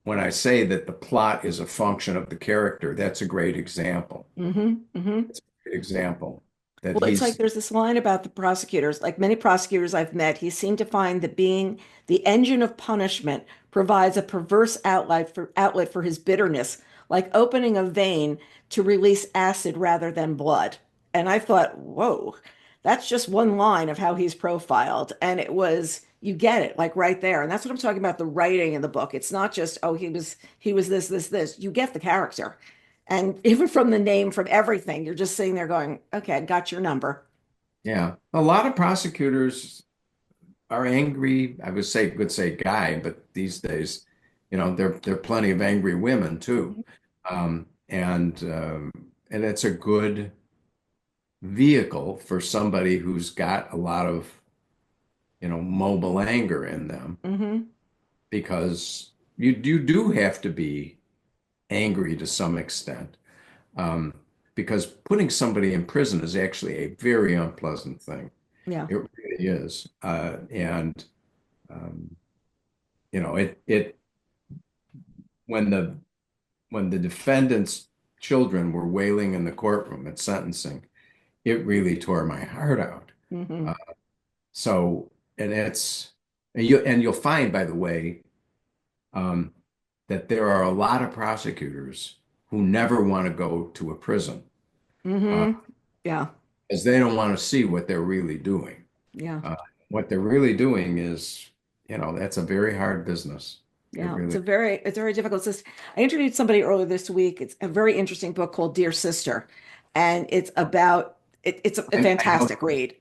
when I say that the plot is a function of the character, that's a great example. Hmm. Hmm. It's a great example. that Well, it's like he's, there's this line about the prosecutors. Like many prosecutors I've met, he seemed to find that being the engine of punishment provides a perverse outlet for his bitterness, like opening a vein to release acid rather than blood. And I thought, whoa, that's just one line of how he's profiled. And it was, you get it, like right there. And that's what I'm talking about, the writing in the book. It's not just, oh, he was this. You get the character. And even from the name, from everything, you're just sitting there going, okay, I got your number. yeah, a lot of prosecutors are angry. I would say guy, but these days, there are plenty of angry women too. And it's a good vehicle for somebody who's got a lot of, mobile anger in them Hmm. because you do have to be angry to some extent. Um, because putting somebody in prison is actually a very unpleasant thing. Yeah. It really is. And um, it when the defendant's children were wailing in the courtroom at sentencing, it really tore my heart out. Hmm. Uh, so, and it's and you'll find, by the way, um, that there are a lot of prosecutors who never want to go to a prison Hmm. Yeah. because they don't want to see what they're really doing. Yeah. Uh, what they're really doing is, that's a very hard business. It Yeah. really. It's a very difficult system. I interviewed somebody earlier this week. It's a very interesting book called Dear Sister. And it's about it's a I know. fantastic read.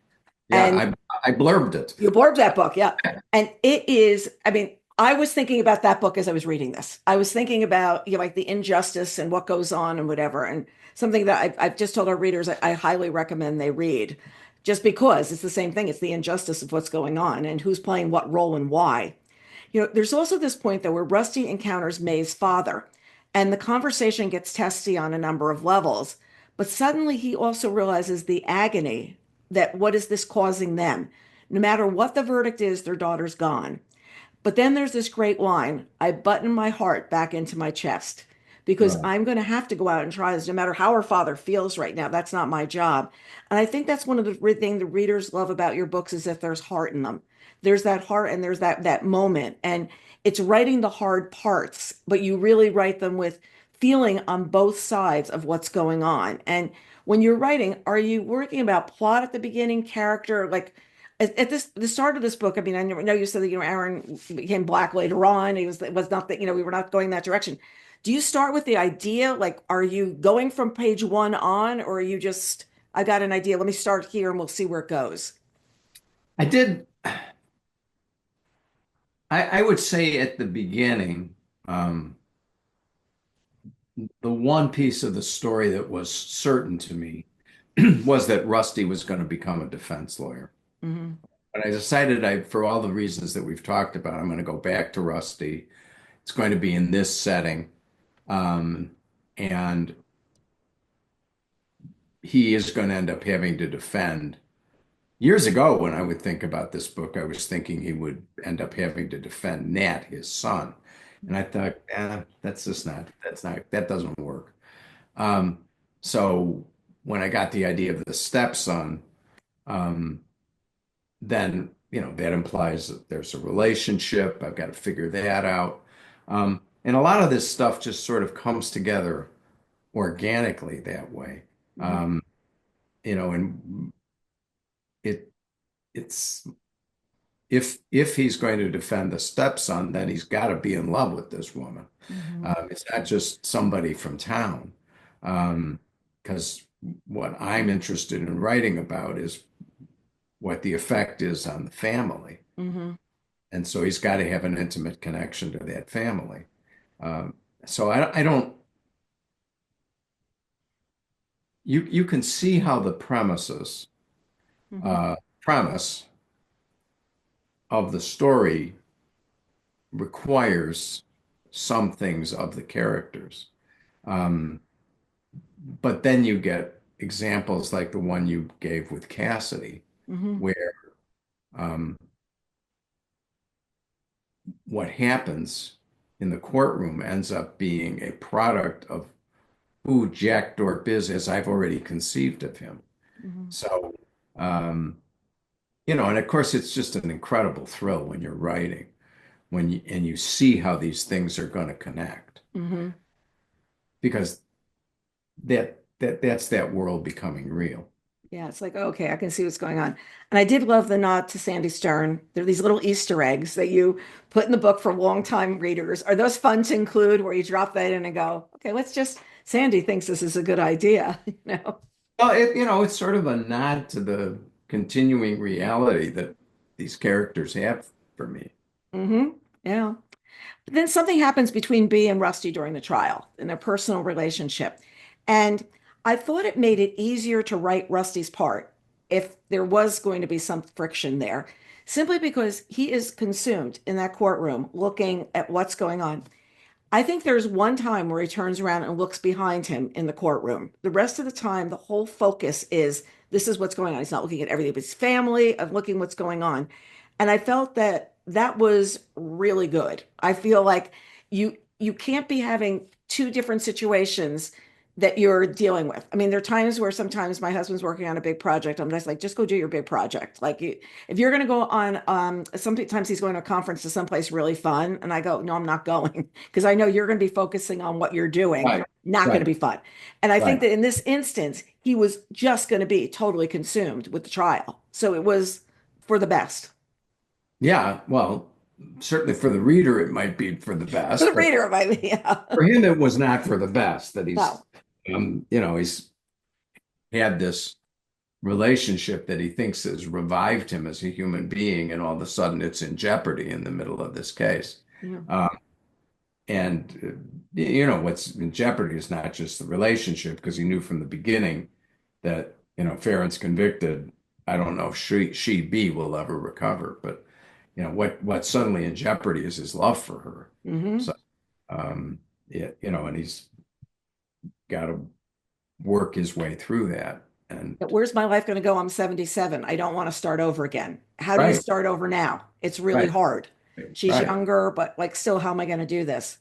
Yeah, And I blurbed it. you blurbed that book, yeah. And it is, I mean, I was thinking about that book as I was reading this. I was thinking about, like the injustice and what goes on and whatever. And something that I've just told our readers I highly recommend they read, just because it's the same thing. It's the injustice of what's going on and who's playing what role and why. There's also this point though where Rusty encounters May's father, and the conversation gets testy on a number of levels. But suddenly he also realizes the agony that what is this causing them? No matter what the verdict is, their daughter's gone. But then there's this great line, I button my heart back into my chest because Right. I'm going to have to go out and try this no matter how her father feels right now. That's not my job. And I think that's one of the things the readers love about your books is that there's heart in them. There's that heart and there's that moment. And it's writing the hard parts, but you really write them with feeling on both sides of what's going on. And when you're writing, are you working about plot at the beginning, character, like at the start of this book, I mean, I know you said that Aaron became black later on. It was not that we were not going that direction. Do you start with the idea? Like, are you going from page one on, or are you just, I got an idea, let me start here and we'll see where it goes? I did. I would say at the beginning, the one piece of the story that was certain to me was that Rusty was going to become a defense lawyer. Hmm. But I decided for all the reasons that we've talked about, I'm going to go back to Rusty. It's going to be in this setting. Um, and he is going to end up having to defend. Years ago, when I would think about this book, I was thinking he would end up having to defend Nat, his son. And I thought, that doesn't work. Um, so when I got the idea of the stepson, um, then, that implies that there's a relationship. I've got to figure that out. And a lot of this stuff just sort of comes together organically that way. Hmm. Um, and it it's if he's going to defend the stepson, then he's got to be in love with this woman. Hmm. It's not just somebody from town. Because what I'm interested in writing about is what the effect is on the family. Hmm. And so he's got to have an intimate connection to that family. Um, so I don't, you can see how the Hmm. premise of the story requires some things of the characters. Um, but then you get examples like the one you gave with Cassidy, Hmm. where um, what happens in the courtroom ends up being a product of who Jack Dorp is, as I've already conceived of him. Mhm. So, um, and of course, it's just an incredible thrill when you're writing, and you see how these things are going to connect, Mhm. because that's that world becoming real. Yeah, it's like, okay, I can see what's going on. And I did love the nod to Sandy Stern. There are these little Easter eggs that you put in the book for longtime readers. Are those fun to include where you drop that in and go, okay, Sandy thinks this is a good idea, you know? Well, it's sort of a nod to the continuing reality that these characters have for me. Hmm. Yeah. But then something happens between Bee and Rusty during the trial in their personal relationship. And I thought it made it easier to write Rusty's part if there was going to be some friction there, simply because he is consumed in that courtroom looking at what's going on. I think there's one time where he turns around and looks behind him in the courtroom. The rest of the time, the whole focus is this is what's going on. He's not looking at everything but his family, of looking what's going on. And I felt that that was really good. I feel like you can't be having two different situations that you're dealing with. I mean, there are times where sometimes my husband's working on a big project. I'm just like, just go do your big project. Like if you're going to go on, sometimes he's going to a conference to someplace really fun. And I go, no, I'm not going because I know you're going to be focusing on what you're doing, Right, not going to right, be fun. And I think right. that in this instance, he was just going to be totally consumed with the trial. So it was for the best. Yeah, well, certainly for the reader, it might be for the For the best, but reader, it might be, yeah. for him, it was not for the best that No. he's had this relationship that he thinks has revived him as a human being, and all of a sudden it's in jeopardy in the middle of this case. Yeah. Uh, and what's in jeopardy is not just the relationship, because he knew from the beginning that, Farron's convicted. I don't know if she B will ever recover, but what's suddenly in jeopardy is his love for her. Hmm. So, yeah, and he's got to work his way through that. And But where's my life going to go? I'm 77. I don't want to start over again. How do you right, start over now? It's really right, hard. She's right. younger, but like, still, how am I going to do this?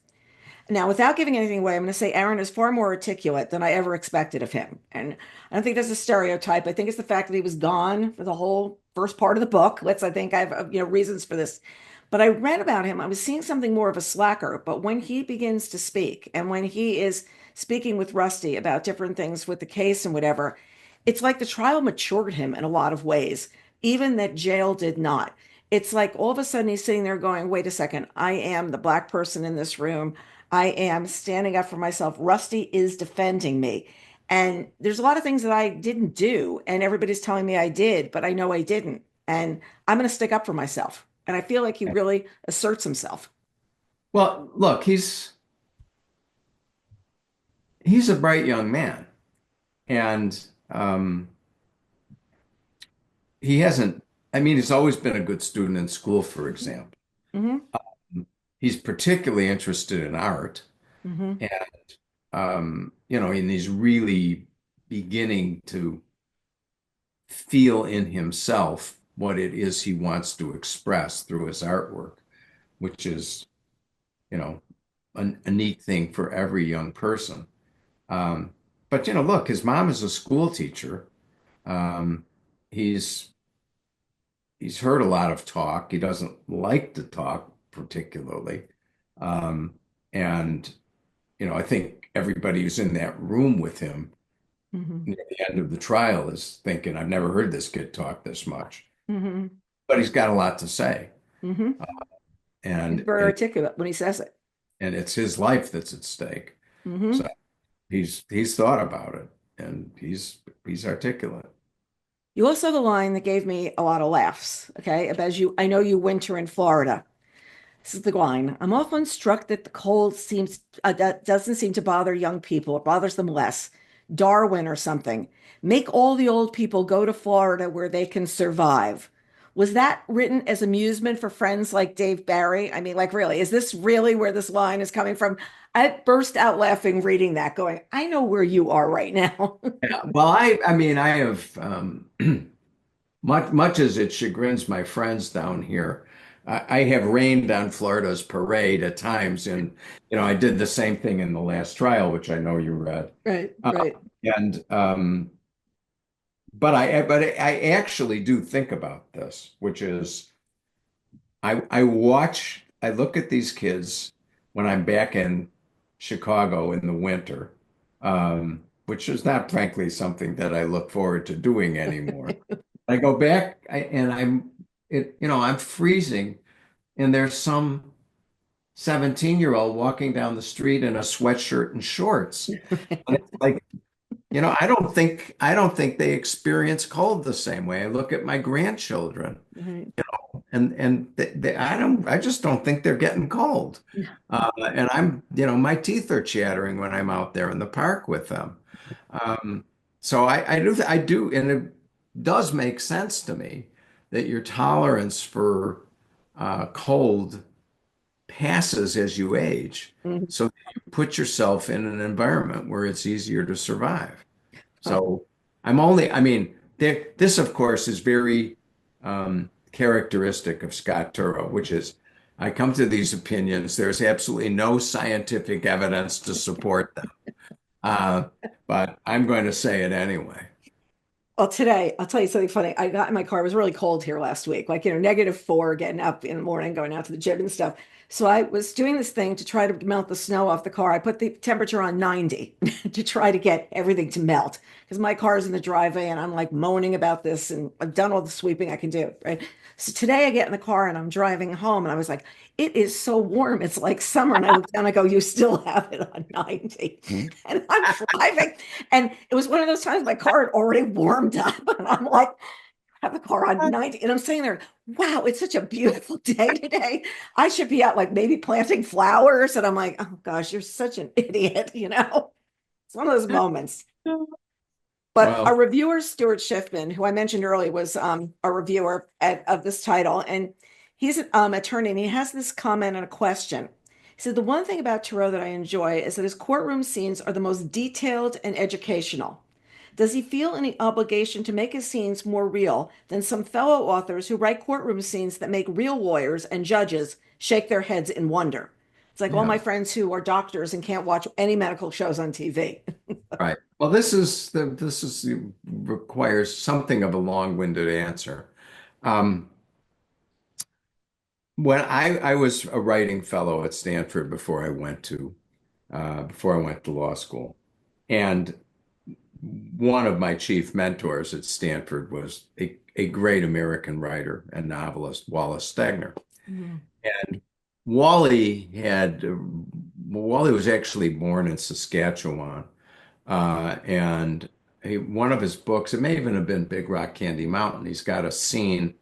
Now, without giving anything away, I'm going to say Aaron is far more articulate than I ever expected of him. And I don't think that's a stereotype. I think it's the fact that he was gone for the whole first part of the book. I think I have, reasons for this. But I read about him. I was seeing something more of a slacker. But when he begins to speak and when he is speaking with Rusty about different things with the case and whatever, it's like the trial matured him in a lot of ways, even that jail did not. It's like all of a sudden he's sitting there going, wait a second, I am the black person in this room. I am standing up for myself. Rusty is defending me. And there's a lot of things that I didn't do, and everybody's telling me I did, but I know I didn't. And I'm going to stick up for myself. And I feel like he really asserts himself. Well, look, he's a bright young man, and he hasn't. I mean, he's always been a good student in school, for example. Hmm. He's particularly interested in art, Hmm. and and he's really beginning to feel in himself what it is he wants to express through his artwork, which is, you know, a neat thing for every young person. Um, but look, his mom is a school teacher. Um, he's he's heard a lot of talk. He doesn't like to talk particularly. Um, and I think everybody who's in that room with him Hmm. near the end of the trial is thinking, I've never heard this kid talk this much. Hmm. But he's got a lot to say. Hmm. Uh, He's and very and articulate when he says it. and it's his life that's at stake. So Hmm. he's thought about it, and he's articulate. You also have a line that gave me a lot of laughs. Okay. About you, I know you winter in Florida. This is the line. I'm often struck that the cold seems that doesn't seem to bother young people. It bothers them less. Darwin or something. Make all the old people go to Florida where they can survive. Was that written as amusement for friends like Dave Barry? I mean, like, really, is this really where this line is coming from? I burst out laughing reading that, going, I know where you are right now. Yeah. Well, I mean, I have much as it chagrins my friends down here. I have rained on Florida's parade at times, and I did the same thing in the last trial, which I know you read. Right, Uh, right. and but I actually do think about this, which is I look at these kids when I'm back in Chicago in the winter, which is not frankly something that I look forward to doing anymore. I go back and I'm freezing, and there's some 17-year-old walking down the street in a sweatshirt and shorts. And it's like, I don't think they experience cold the same way. I look at my grandchildren, Right. and I just don't think they're getting cold. And my teeth are chattering when I'm out there in the park with them. Um, so I do, and it does make sense to me that your tolerance for cold passes as you age, Mhm. so that you put yourself in an environment where it's easier to survive. Well, So I mean, this of course is very characteristic of Scott Turow, which is I come to these opinions. There's absolutely no scientific evidence to support them, uh, but I'm going to say it anyway. Well, today, I'll tell you something funny. I got in my car. It was really cold here last week, like, -4, getting up in the morning, going out to the gym and stuff. So I was doing this thing to try to melt the snow off the car. I put the temperature on 90 to try to get everything to melt because my car is in the driveway and I'm like moaning about this and I've done all the sweeping I can do, right? So today I get in the car and I'm driving home and I was like, it is so warm. It's like summer. And I look down, I go, you still have it on 90. And I'm driving. And it was one of those times my car had already warmed up. And I'm like, I have the car on 90. And I'm saying there, wow, it's such a beautiful day today. I should be out like maybe planting flowers. And I'm like, oh gosh, you're such an idiot, It's one of those moments. But our Well, reviewer, Stuart Schiffman, who I mentioned earlier, was a reviewer of this title. And he's an attorney and he has this comment and a question. He said, the one thing about Turow that I enjoy is that his courtroom scenes are the most detailed and educational. Does he feel any obligation to make his scenes more real than some fellow authors who write courtroom scenes that make real lawyers and judges shake their heads in wonder? It's like all my yeah, friends who are doctors and can't watch any medical shows on TV. right. Well, this is requires something of a long-winded answer. Um, when I was a writing fellow at Stanford before I went to law school, and one of my chief mentors at Stanford was a great American writer and novelist, Wallace Stegner. Mhm. And Wally had Wally was actually born in Saskatchewan, and one of his books, it may even have been Big Rock Candy Mountain. He's got a scene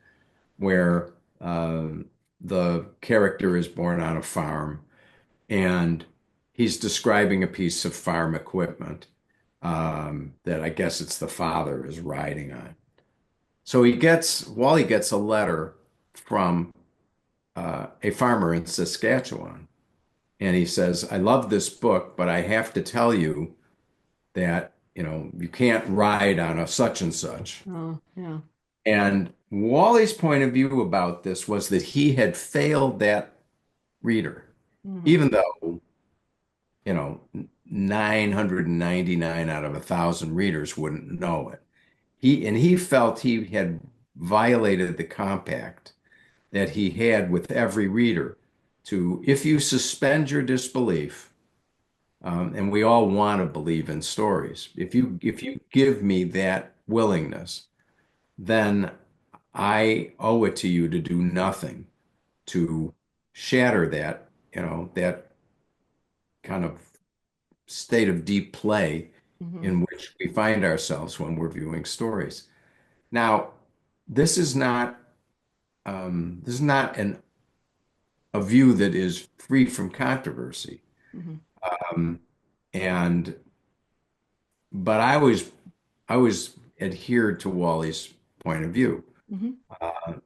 where the character is born on a farm, and he's describing a piece of farm equipment that I guess it's the father is riding on. So Wally gets a letter from a farmer in Saskatchewan, and he says, "I love this book, but I have to tell you that you can't ride on a such and such." Oh, yeah. And Wally's point of view about this was that he had failed that reader, Mhm. even though, 999 out of 1,000 readers wouldn't know it. He felt he had violated the compact that he had with every reader to, if you suspend your disbelief, and we all want to believe in stories, if you give me that willingness, then I owe it to you to do nothing to shatter that kind of state of deep play Mhm. in which we find ourselves when we're viewing stories. Now, this is not a view that is free from controversy. Mhm. Um, and but I always adhered to Wally's point of view. Mhm.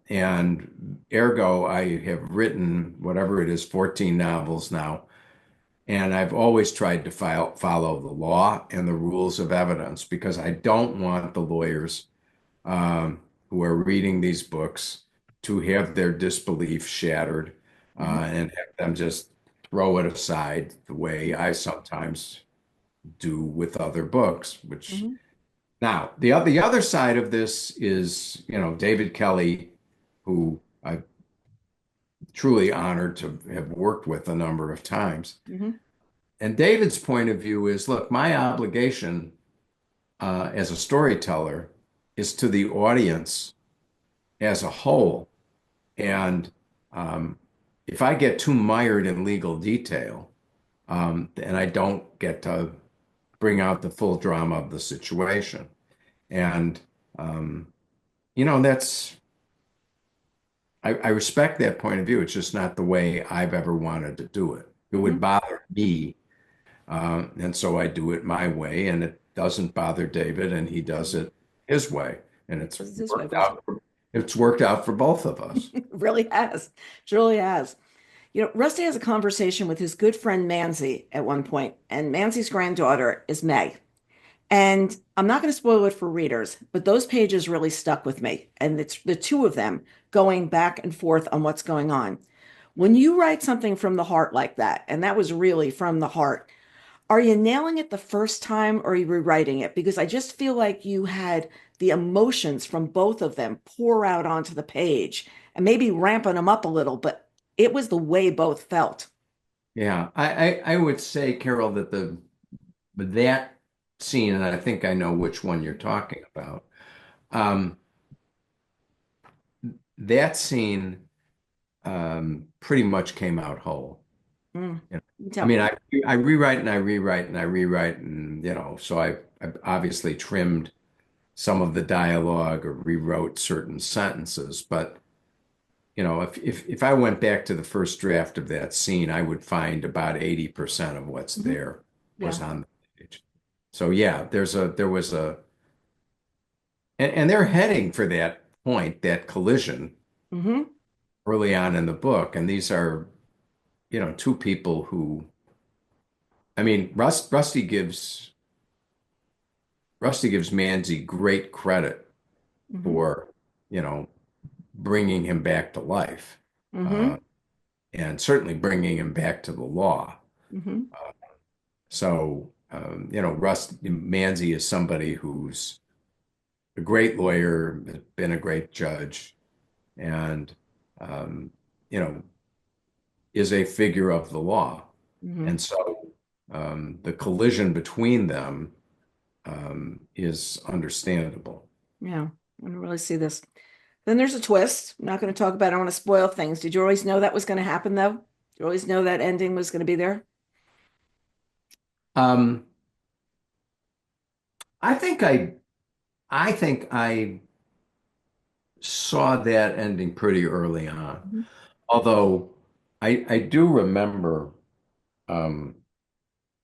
And ergo, I have written whatever it is, 14 novels now. And I've always tried to follow the law and the rules of evidence because I don't want the lawyers who are reading these books to have their disbelief shattered Mhm. and have them just throw it aside the way I sometimes do with other books, which Mhm. Now, the other side of this is, David Kelly, who I'm truly honored to have worked with a number of times. Hmm. And David's point of view is, look, my obligation as a storyteller is to the audience as a whole. And um, if I get too mired in legal detail, and I don't get to bring out the full drama of the situation. And, um, that's, I respect that point of view. It's just not the way I've ever wanted to do it. It would Hmm. bother me. And so I do it my way, and it doesn't bother David, and he does it his way. And This is his way. it's worked out for both of us. It really has. It really has. Rusty has a conversation with his good friend Manzi at one point, and Manzi's granddaughter is May. And I'm not going to spoil it for readers, but those pages really stuck with me. And it's the two of them going back and forth on what's going on. When you write something from the heart like that, and that was really from the heart, are you nailing it the first time or are you rewriting it? Because I just feel like you had the emotions from both of them pour out onto the page and maybe ramping them up a little, but it was the way both felt. Yeah, I would say, Carol, that that scene, and I think I know which one you're talking about. Um, that scene pretty much came out whole. Mm. You know, You I tell. mean, I rewrite and I rewrite and I rewrite, and so I obviously trimmed some of the dialogue or rewrote certain sentences. But if I went back to the first draft of that scene, I would find about 80% of what's Mhm. there was Yeah. on the page. So yeah, there was and they're heading for that point, that collision Hmm. early on in the book. And these are, two people who, I mean, Rusty gives Manzi great credit Hmm. for, you know, bringing him back to life, uh, Hmm. and certainly bringing him back to the law. Hmm. So, Manzi is somebody who's a great lawyer, been a great judge, and, um, you know, is a figure of the law. And Hmm. so the collision between them is understandable. Yeah. I don't really see this. Then there's a twist. I'm not going to talk about it. I don't want to spoil things. Did you always know that was going to happen, though? Did you always know that ending was going to be there? Um, I think I saw that ending pretty early on. Mhm. Although I do remember, um,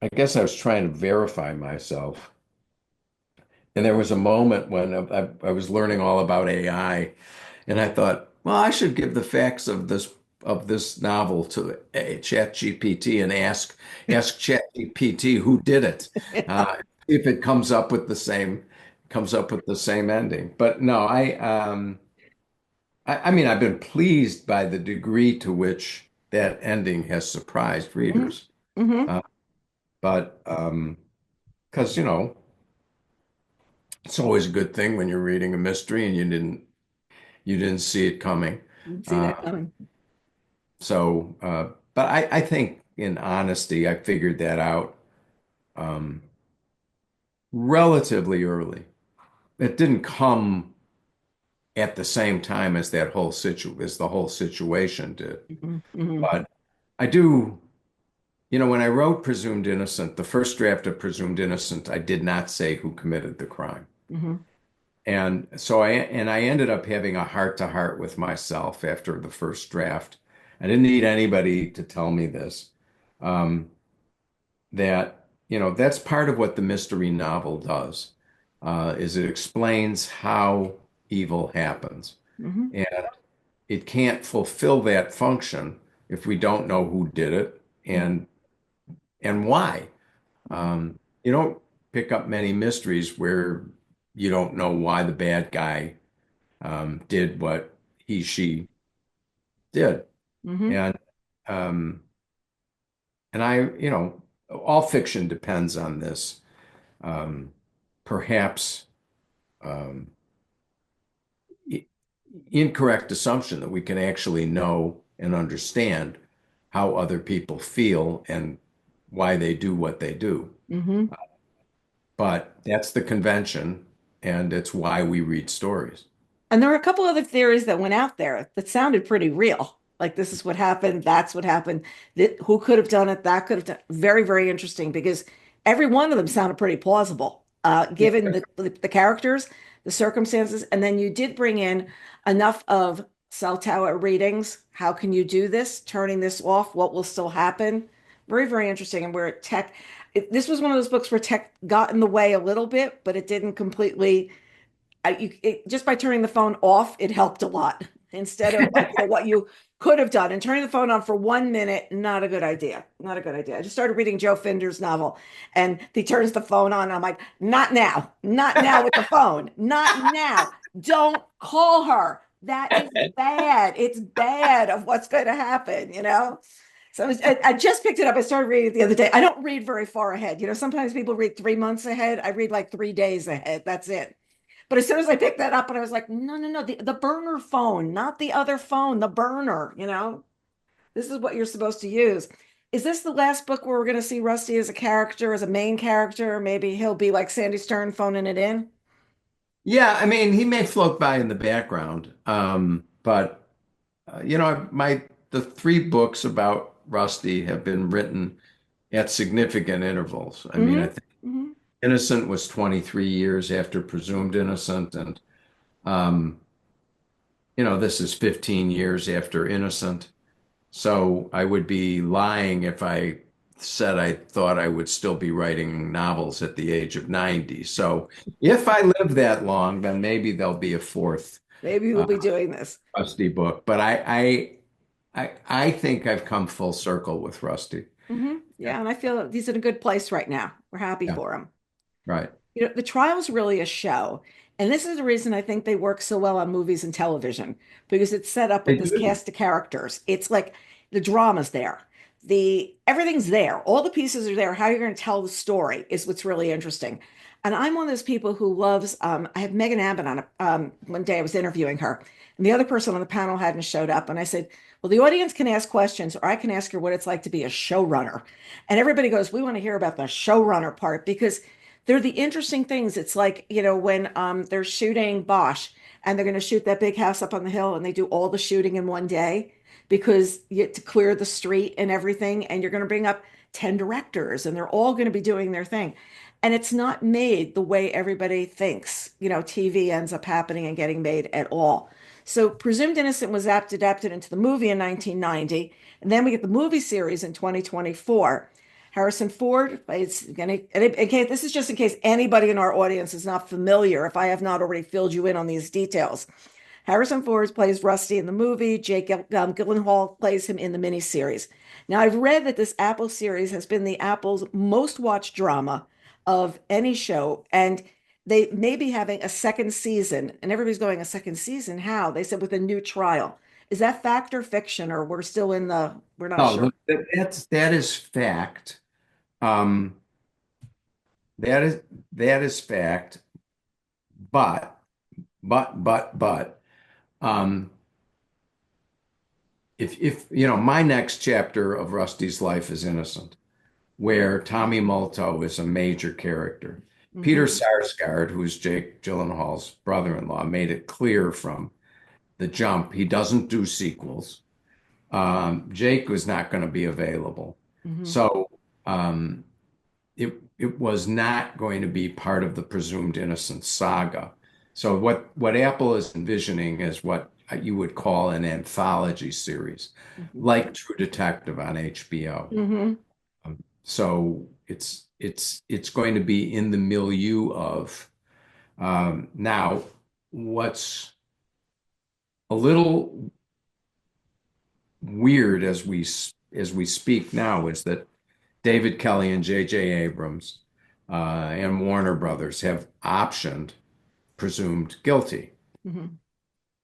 I guess I was trying to verify myself. And there was a moment when I was learning all about AI, and I thought, well, I should give the facts of this novel to ChatGPT and ask ChatGPT who did it, Yeah. uh, if it comes up with the same ending. But no, I mean, I've been pleased by the degree to which that ending has surprised Hmm. readers. Hmm. Uh, but because it's always a good thing when you're reading a mystery and you didn't see it coming. See Uh, that coming. but I think in honesty, I figured that out um, relatively early. It didn't come at the same time as the whole situation did. Hmm. Hmm. But I do, when I wrote Presumed Innocent, the first draft of Presumed Innocent, I did not say who committed the crime. Hmm. And so I ended up having a heart to heart with myself after the first draft. I didn't need anybody to tell me this. Um, that's part of what the mystery novel does, is it explains how evil happens. Hmm. And it can't fulfill that function if we don't know who did it and why. You don't pick up many mysteries where you don't know why the bad guy did what she did. Hmm. And um, all fiction depends on this. Um, perhaps. um, i- incorrect assumption that we can actually know and understand how other people feel and why they do what they do. Hmm. But that's the convention, and it's why we read stories. And there were a couple other theories that went out there that sounded pretty real. Like this is what happened, that's what happened, that who could have done it, that could have done. Very, very interesting because every one of them sounded pretty plausible, given the characters, the circumstances, and then you did bring in enough of cell tower readings. How can you do this? Turning this off, what will still happen? Very, very interesting. And where tech, this was one of those books where tech got in the way a little bit, but it didn't completely just by turning the phone off, it helped a lot instead of like what you could have done. And turning the phone on for 1 minute, not a good idea. Not a good idea. I just started reading Joe Finder's novel and he turns the phone on. And I'm like, not now, not now with the phone, not now. Don't call her. That is bad. It's bad of what's going to happen, you know? So I just picked it up. I started reading it the other day. I don't read very far ahead. You know, sometimes people read 3 months ahead. I read like 3 days ahead. That's it. But as soon as I picked that up, and I was like, no, no, no, the burner phone, not the other phone, the burner, you know, this is what you're supposed to use. Is this the last book where we're going to see Rusty as a character, as a main character? Maybe he'll be like Sandy Stern phoning it in. Yeah, I mean, he may float by in the background, but my the three books about Rusty have been written at significant intervals. I mean, I Mm-hmm. think Mm-hmm. Innocent was 23 years after Presumed Innocent, and um, this is 15 years after Innocent. So I would be lying if I said I thought I would still be writing novels at the age of 90. So if I live that long, then maybe there'll be a fourth Maybe we'll uh, be doing this. Rusty book. But I think I've come full circle with Rusty. Mm-hmm. Yeah, and I feel that he's in a good place right now. We're happy Yeah, for him. right. You know, the trial's really a show. And this is the reason I think they work so well on movies and television because it's set up They with this do. cast of characters. It's like the drama's there. The everything's there. All the pieces are there. How you're going to tell the story is what's really interesting. And I'm one of those people who loves I had Megan Abbott on one day I was interviewing her, and the other person on the panel hadn't showed up. And I said, well, the audience can ask questions, or I can ask her what it's like to be a showrunner. And everybody goes, we want to hear about the showrunner part because they're the interesting things. It's like, you know, when they're shooting Bosch and they're going to shoot that big house up on the hill and they do all the shooting in one day because you get to clear the street and everything. And you're going to bring up 10 directors and they're all going to be doing their thing. And it's not made the way everybody thinks, you know, TV ends up happening and getting made at all. So Presumed Innocent was adapted into the movie in 1990. And then we get the movie series in 2024. Harrison Ford plays, in case, this is just in case anybody in our audience is not familiar, if I have not already filled you in on these details. Harrison Ford plays Rusty in the movie. Jake Gyllenhaal plays him in the miniseries. Now, I've read that this Apple series has been the Apple's most watched drama of any show, and they may be having a second season. And everybody's going, a second season? How? They said with a new trial. Is that fact or fiction, or we're still in we're not No, sure? that is fact. Um, that is that is fact. But but um, if my next chapter of Rusty's life is Innocent, where Tommy Molto is a major character. Peter Hmm. Sarsgaard, who's Jake Gyllenhaal's brother-in-law, made it clear from the jump he doesn't do sequels. Jake was not going to be available, Hmm. so um, it was not going to be part of the Presumed Innocent saga. So what Apple is envisioning is what you would call an anthology series, Hmm. like True Detective on HBO. Hmm. So it's going to be in the milieu of now what's a little weird as we speak now is that David Kelly and J.J. Abrams and Warner Brothers have optioned Presumed Guilty. Hmm.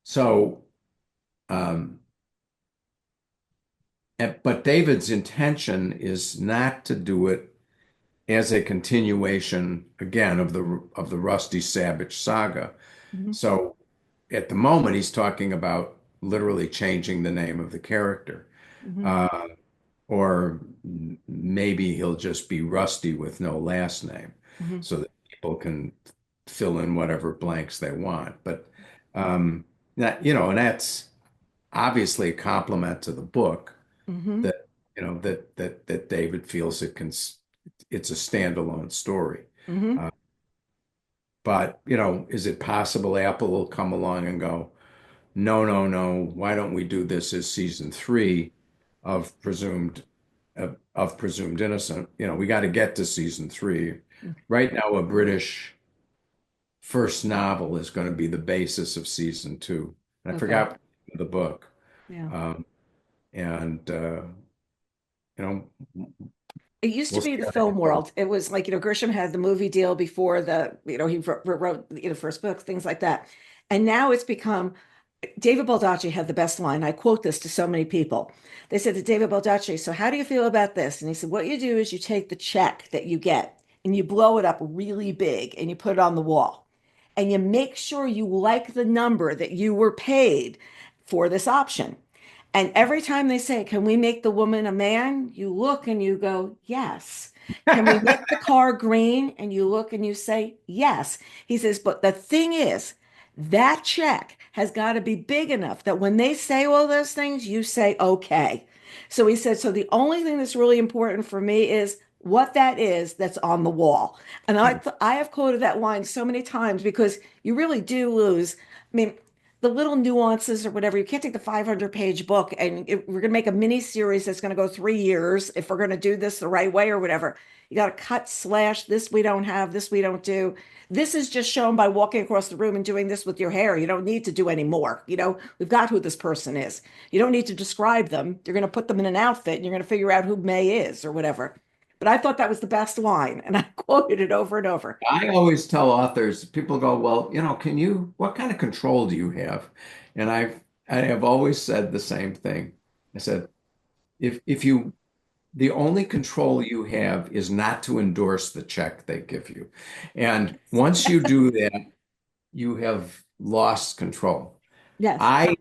So, um, but David's intention is not to do it as a continuation again of the Rusty Sabich saga. Mhm. So at the moment, he's talking about literally changing the name of the character. Mhm. Uh, or maybe he'll just be Rusty with no last name Mhm. so that people can fill in whatever blanks they want. But um, that, and that's obviously a compliment to the book Mhm. that, that David feels it's a standalone story. Mhm. Uh, but, is it possible Apple will come along and go, no, no, no, why don't we do this as season three of presumed innocent? We got to get to season three. Right now, a British first novel is going to be the basis of season two. And I Okay. forgot the book. Yeah. Um, and you know, It used to we'll see be the how that film goes. world. It was like, Grisham had the movie deal before he wrote, first books, things like that. And now it's become David Baldacci had the best line. I quote this to so many people. They said to David Baldacci, "So how do you feel about this?" And he said, "What you do is you take the check that you get and you blow it up really big and you put it on the wall. And you make sure you like the number that you were paid for this option. And every time they say, 'Can we make the woman a man?' You look and you go, 'Yes.' 'Can we make the car green?' And you look and you say, 'Yes.' He says, 'But the thing is, that check has got to be big enough that when they say all those things, you say, okay.' So he said, so the only thing that's really important for me is what that is that's on the wall." And I have quoted that line so many times because you really do lose. I mean, the little nuances or whatever. You can't take the 500-page book and we're going to make a mini series that's going to go 3 years if we're going to do this the right way or whatever. You got to cut, slash, this we don't have, this we don't do. This is just shown by walking across the room and doing this with your hair. You don't need to do any more. We've got who this person is. You don't need to describe them. You're going to put them in an outfit and you're going to figure out who May is or whatever. But I thought that was the best line, and I quoted it over and over. I always tell authors, people go, well, what kind of control do you have? And I have always said the same thing. I said, if you the only control you have is not to endorse the check they give you. And once you do that, you have lost control. Yes. I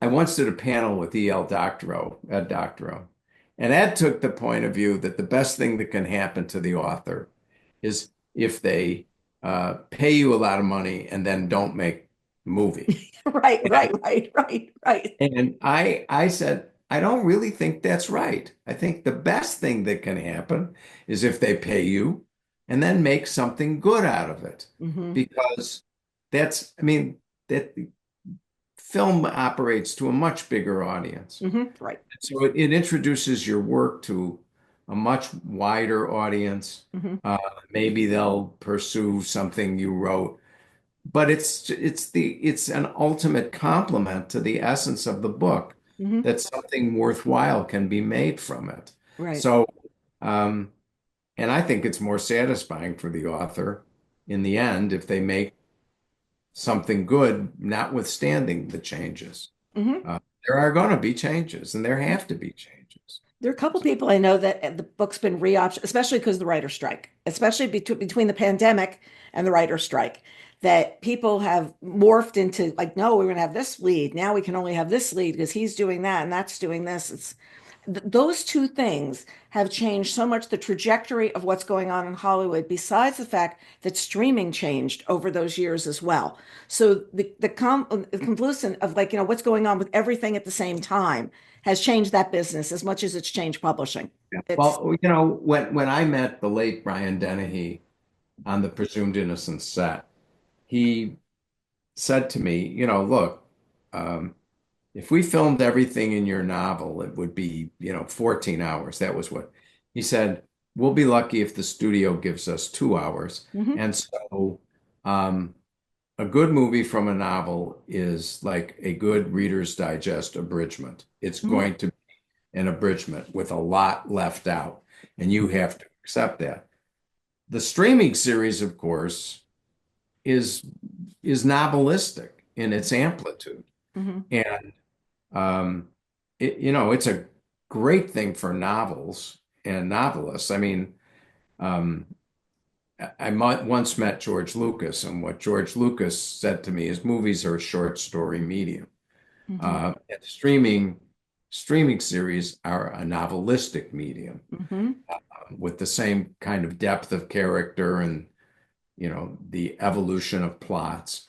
I once did a panel with Ed Doctorow, and Ed took the point of view that the best thing that can happen to the author is if they pay you a lot of money and then don't make the movie. Right, right, right, right, right. And I said, I don't really think that's right. I think the best thing that can happen is if they pay you and then make something good out of it. Hmm. Because I mean, that film operates to a much bigger audience. Right. So it introduces your work to a much wider audience. Hmm. Uh, Maybe they'll pursue something you wrote, but it's an ultimate complement to the essence of the book Hmm. that something worthwhile can be made from it. Right. So, um, and I think it's more satisfying for the author in the end if they make something good, notwithstanding the changes. Hmm. There are going to be changes, and there have to be changes. There are a couple So, people I know that the book's been reoptioned, especially because of the writer's strike, especially between the pandemic and the writer's strike, that people have morphed into like, no, we're going to have this lead. Now we can only have this lead because he's doing that and that's doing this. Those two things have changed so much the trajectory of what's going on in Hollywood, besides the fact that streaming changed over those years as well. So the confluence of like, what's going on with everything at the same time has changed that business as much as it's changed publishing. yeah. It's Well, when I met the late Brian Dennehy on the Presumed Innocence set, he said to me, look, um, if we filmed everything in your novel, it would be, 14 hours. That was what he said. We'll be lucky if the studio gives us 2 hours. Mhm. And so, um, a good movie from a novel is like a good Reader's Digest abridgment. It's Mhm. going to be an abridgment with a lot left out, and you have to accept that. The streaming series, of course, is is novelistic in its amplitude. Mhm. And um, it's a great thing for novels and novelists. I mean, Um, once met George Lucas, and what George Lucas said to me is movies are a short story medium. Hmm. And streaming series are a novelistic medium Hmm. with the same kind of depth of character and the evolution of plots.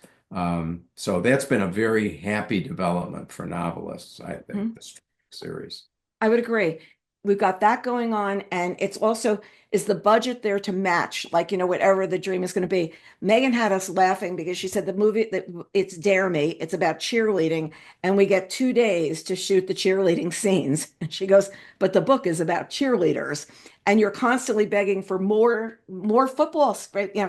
So that's been a very happy development for novelists, I think, the streaming series. I would agree. We've got that going on, and it's also is the budget there to match, like, whatever the dream is going to be. Megan had us laughing because she said the movie that it's Dare Me, it's about cheerleading, and we get 2 days to shoot the cheerleading scenes. And she goes, but the book is about cheerleaders, and you're constantly begging for more football,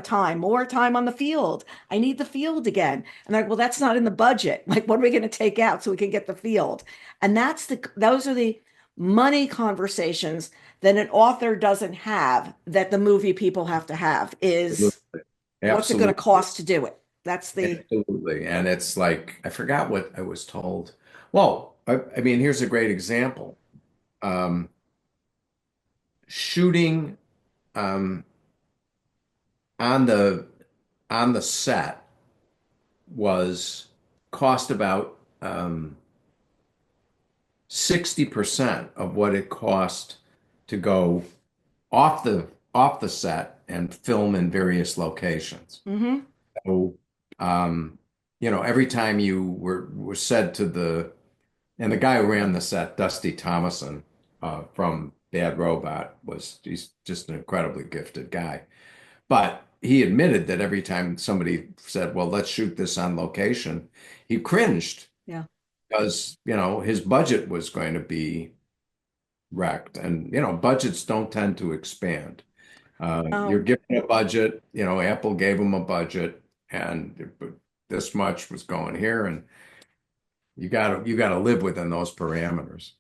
time, more time on the field. I need the field again. And they're like, well, that's not in the budget. Like, what are we going to take out so we can get the field? And those are the money conversations that an author doesn't have that the movie people have to have is Absolutely. what's it going to Absolutely. cost to do it? That's the Absolutely. And it's like, I forgot what I was told. Well, I mean, here's a great example. Um, Shooting um, on the set was cost about 60% of what it cost to go off the set and film in various locations. hmm So, every time you were said to and the guy who ran the set, Dusty Thomason, from Bad Robot, he's just an incredibly gifted guy. But he admitted that every time somebody said, "Well, let's shoot this on location," he cringed yeah. because, his budget was going to be wrecked. And, budgets don't tend to expand. You're Oh, given a budget, Apple gave them a budget and this much was going here and you gotta live within those parameters.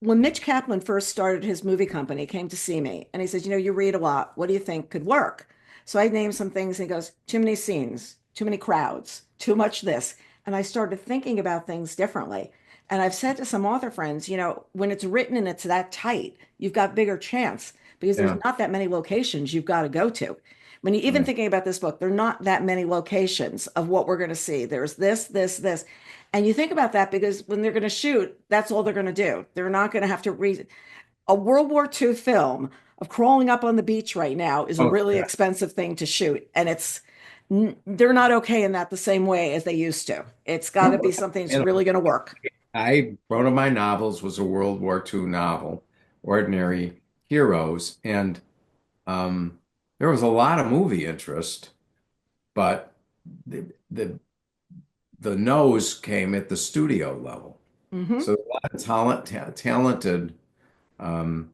when Mitch Kaplan first started his movie company, he came to see me and he says, you read a lot. What do you think could work? So I named some things and he goes, too many scenes, too many crowds, too much this. And I started thinking about things differently. And I've said to some author friends, when it's written and it's that tight, you've got bigger chance because there's Yeah. not that many locations you've got to go to. When you even Yeah. thinking about this book, there are not that many locations of what we're going to see. There's this, this, this. And you think about that because when they're going to shoot, that's all they're going to do. They're not going to have to read a World War II film of crawling up on the beach right now is a Oh, really yeah. expensive thing to shoot. And they're not okay in that the same way as they used to. It's got to No, be something that's you really know, going to work. one of my novels was a World War II novel, Ordinary Heroes, and um, there was a lot of movie interest, but the the the no's came at the studio level. Hmm. So a lot of talented um,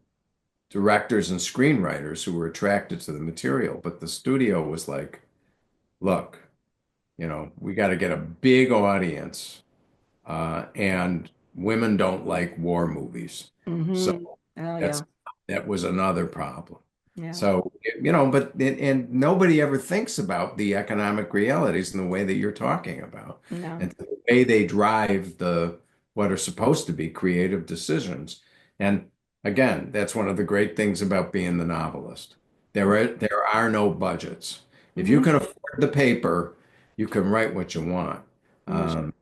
directors and screenwriters who were attracted to the material, but the studio was like, look, we got to get a big audience, and women don't like war movies. So Hmm. Oh, that's yeah. that was another problem. Yeah. So, but and nobody ever thinks about the economic realities in the way that you're talking about, No. and the way they drive what are supposed to be creative decisions. And again, that's one of the great things about being the novelist. There are no budgets. If you Hmm. can afford the paper, you can write what you want. It's Um,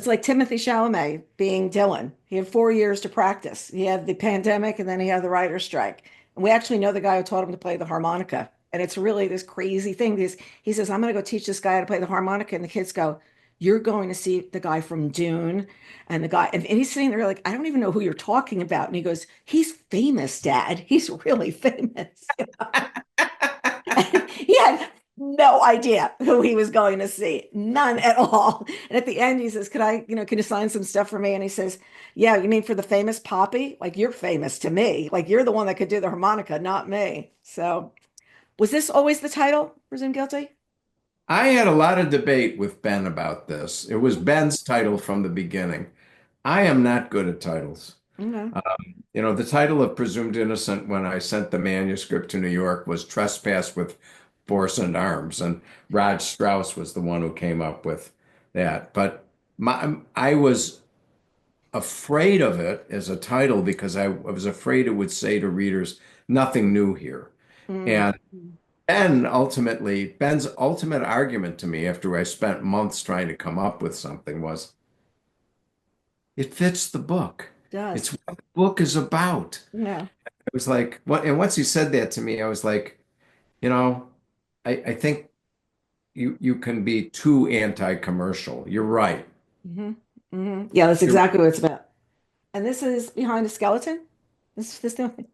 like Timothy Chalamet being Dylan. He had 4 years to practice. He had the pandemic and then he had the writer's strike. And we actually know the guy who taught him to play the harmonica. And it's really this crazy thing because he says, I'm going to go teach this guy how to play the harmonica. And the kids go, you're going to see the guy from Dune and the guy. And he's sitting there like, I don't even know who you're talking about. And he goes, he's famous, Dad. He's really famous. He had no idea who he was going to see, none at all. And at the end, he says, can you sign some stuff for me?" And he says, "Yeah, you mean for the famous Poppy? Like you're famous to me. Like you're the one that could do the harmonica, not me." So, was this always the title? Presume guilty? I had a lot of debate with Ben about this. It was Ben's title from the beginning. I am not good at titles. Okay. The title of Presumed Innocent when I sent the manuscript to New York was Trespass with Force and Arms, and Rod Strauss was the one who came up with that. But I was afraid of it as a title because I was afraid it would say to readers, nothing new here. Mm. Ben's ultimate argument to me after I spent months trying to come up with something was it fits the book. Does. It's what the book is about. Yeah. It was like, what, and once he said that to me, I was like, you know, I think you can be too anti-commercial. You're right. Hmm. Hmm. Yeah, that's You're, exactly what it's about. And this is behind a skeleton. This thing.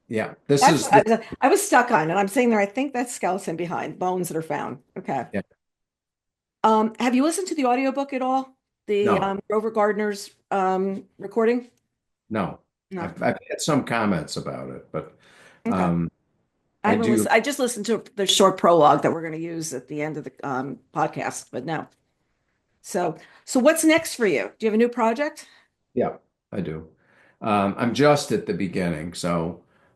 yeah, this That's is what the I was stuck on, and I'm saying there. I think that's skeleton behind bones that are found. Okay. yeah, Have you listened to the audiobook at all? The no, Grover Gardner's recording? no. No. I've had some comments about it, but Okay. um, I I haven't do. listened. I just listened to the short prologue that we're going to use at the end of the podcast, but no. So, so what's next for you? Do you have a new project? Yeah, I do. I'm just at the beginning,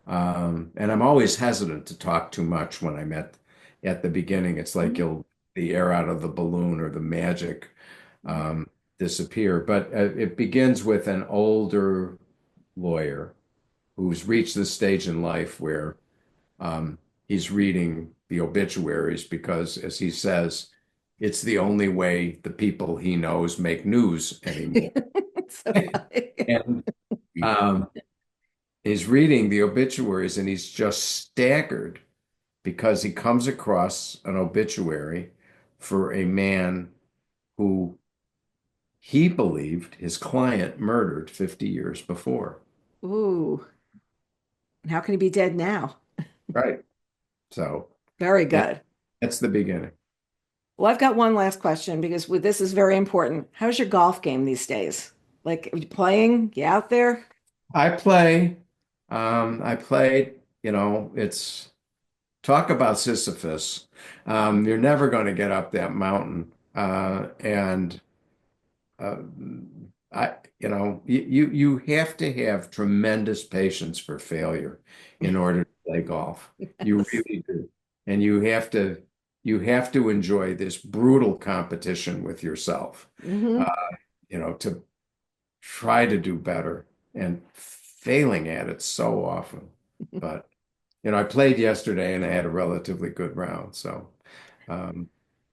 and I'm always hesitant to talk too much when I'm at the beginning. It's like Mhm. you'll the air out of the balloon or the magic um, disappear. But it begins with an older lawyer who's reached this stage in life where he's reading the obituaries because, as he says, it's the only way the people he knows make news anymore. So funny. And um, he's reading the obituaries and he's just staggered because he comes across an obituary for a man who he believed his client murdered 50 years before. Ooh, and how can he be dead now? Right. So Very that, good. that's the beginning. Well, I've got one last question because with this is very important. How's your golf game these days? Like, are you playing? You out there? I play. I played, it's talk about Sisyphus. You're never going to get up that mountain. And uh, you have to have tremendous patience for failure in order to play golf. You Yes. really do. And you have to enjoy this brutal competition with yourself, uh, Hmm. to try to do better and failing at it so often. But I played yesterday and I had a relatively good round. So, um,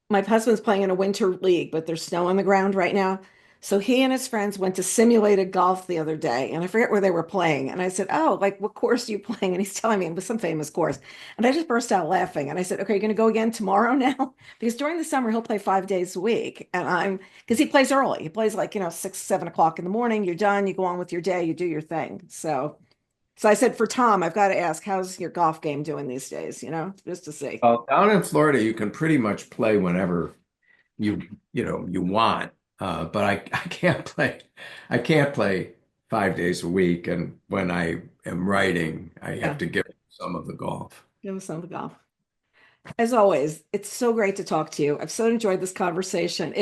My husband's playing in a winter league, but there's snow on the ground right now. So he and his friends went to simulated golf the other day, and I forget where they were playing. And I said, "Oh, like what course are you playing?" And he's telling me it was some famous course. And I just burst out laughing. And I said, "Okay, you're going to go again tomorrow now?" Because during the summer he'll play 5 days a week, and because he plays early. He plays like 6, 7 o'clock in the morning. You're done. You go on with your day. You do your thing. So I said, for Tom, I've got to ask, how's your golf game doing these days? Just to see. down in Florida, you can pretty much play whenever you want. But I can't play. I can't play 5 days a week. And when I am writing, I have Yeah, to give some of the golf. give us some golf. As always, it's so great to talk to you. I've so enjoyed this conversation.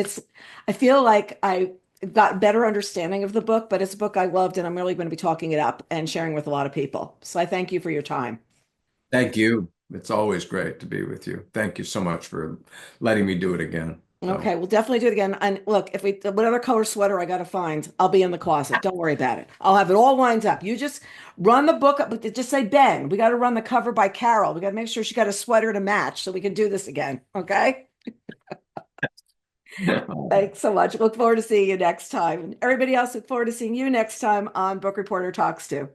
I feel like I got better understanding of the book, but it's a book I loved, and I'm really going to be talking it up and sharing with a lot of people. So I thank you for your time. Thank you. It's always great to be with you. Thank you so much for letting me do it again. So, Okay, we'll definitely do it again. And look, if we whatever color sweater I got to find, I'll be in the closet. Don't worry about it. I'll have it all lined up. You just run the book up, but just say Ben. We got to run the cover by Carol. We got to make sure she got a sweater to match so we can do this again. Okay? Thanks so much. Look forward to seeing you next time. And everybody else, look forward to seeing you next time on Book Reporter Talks to.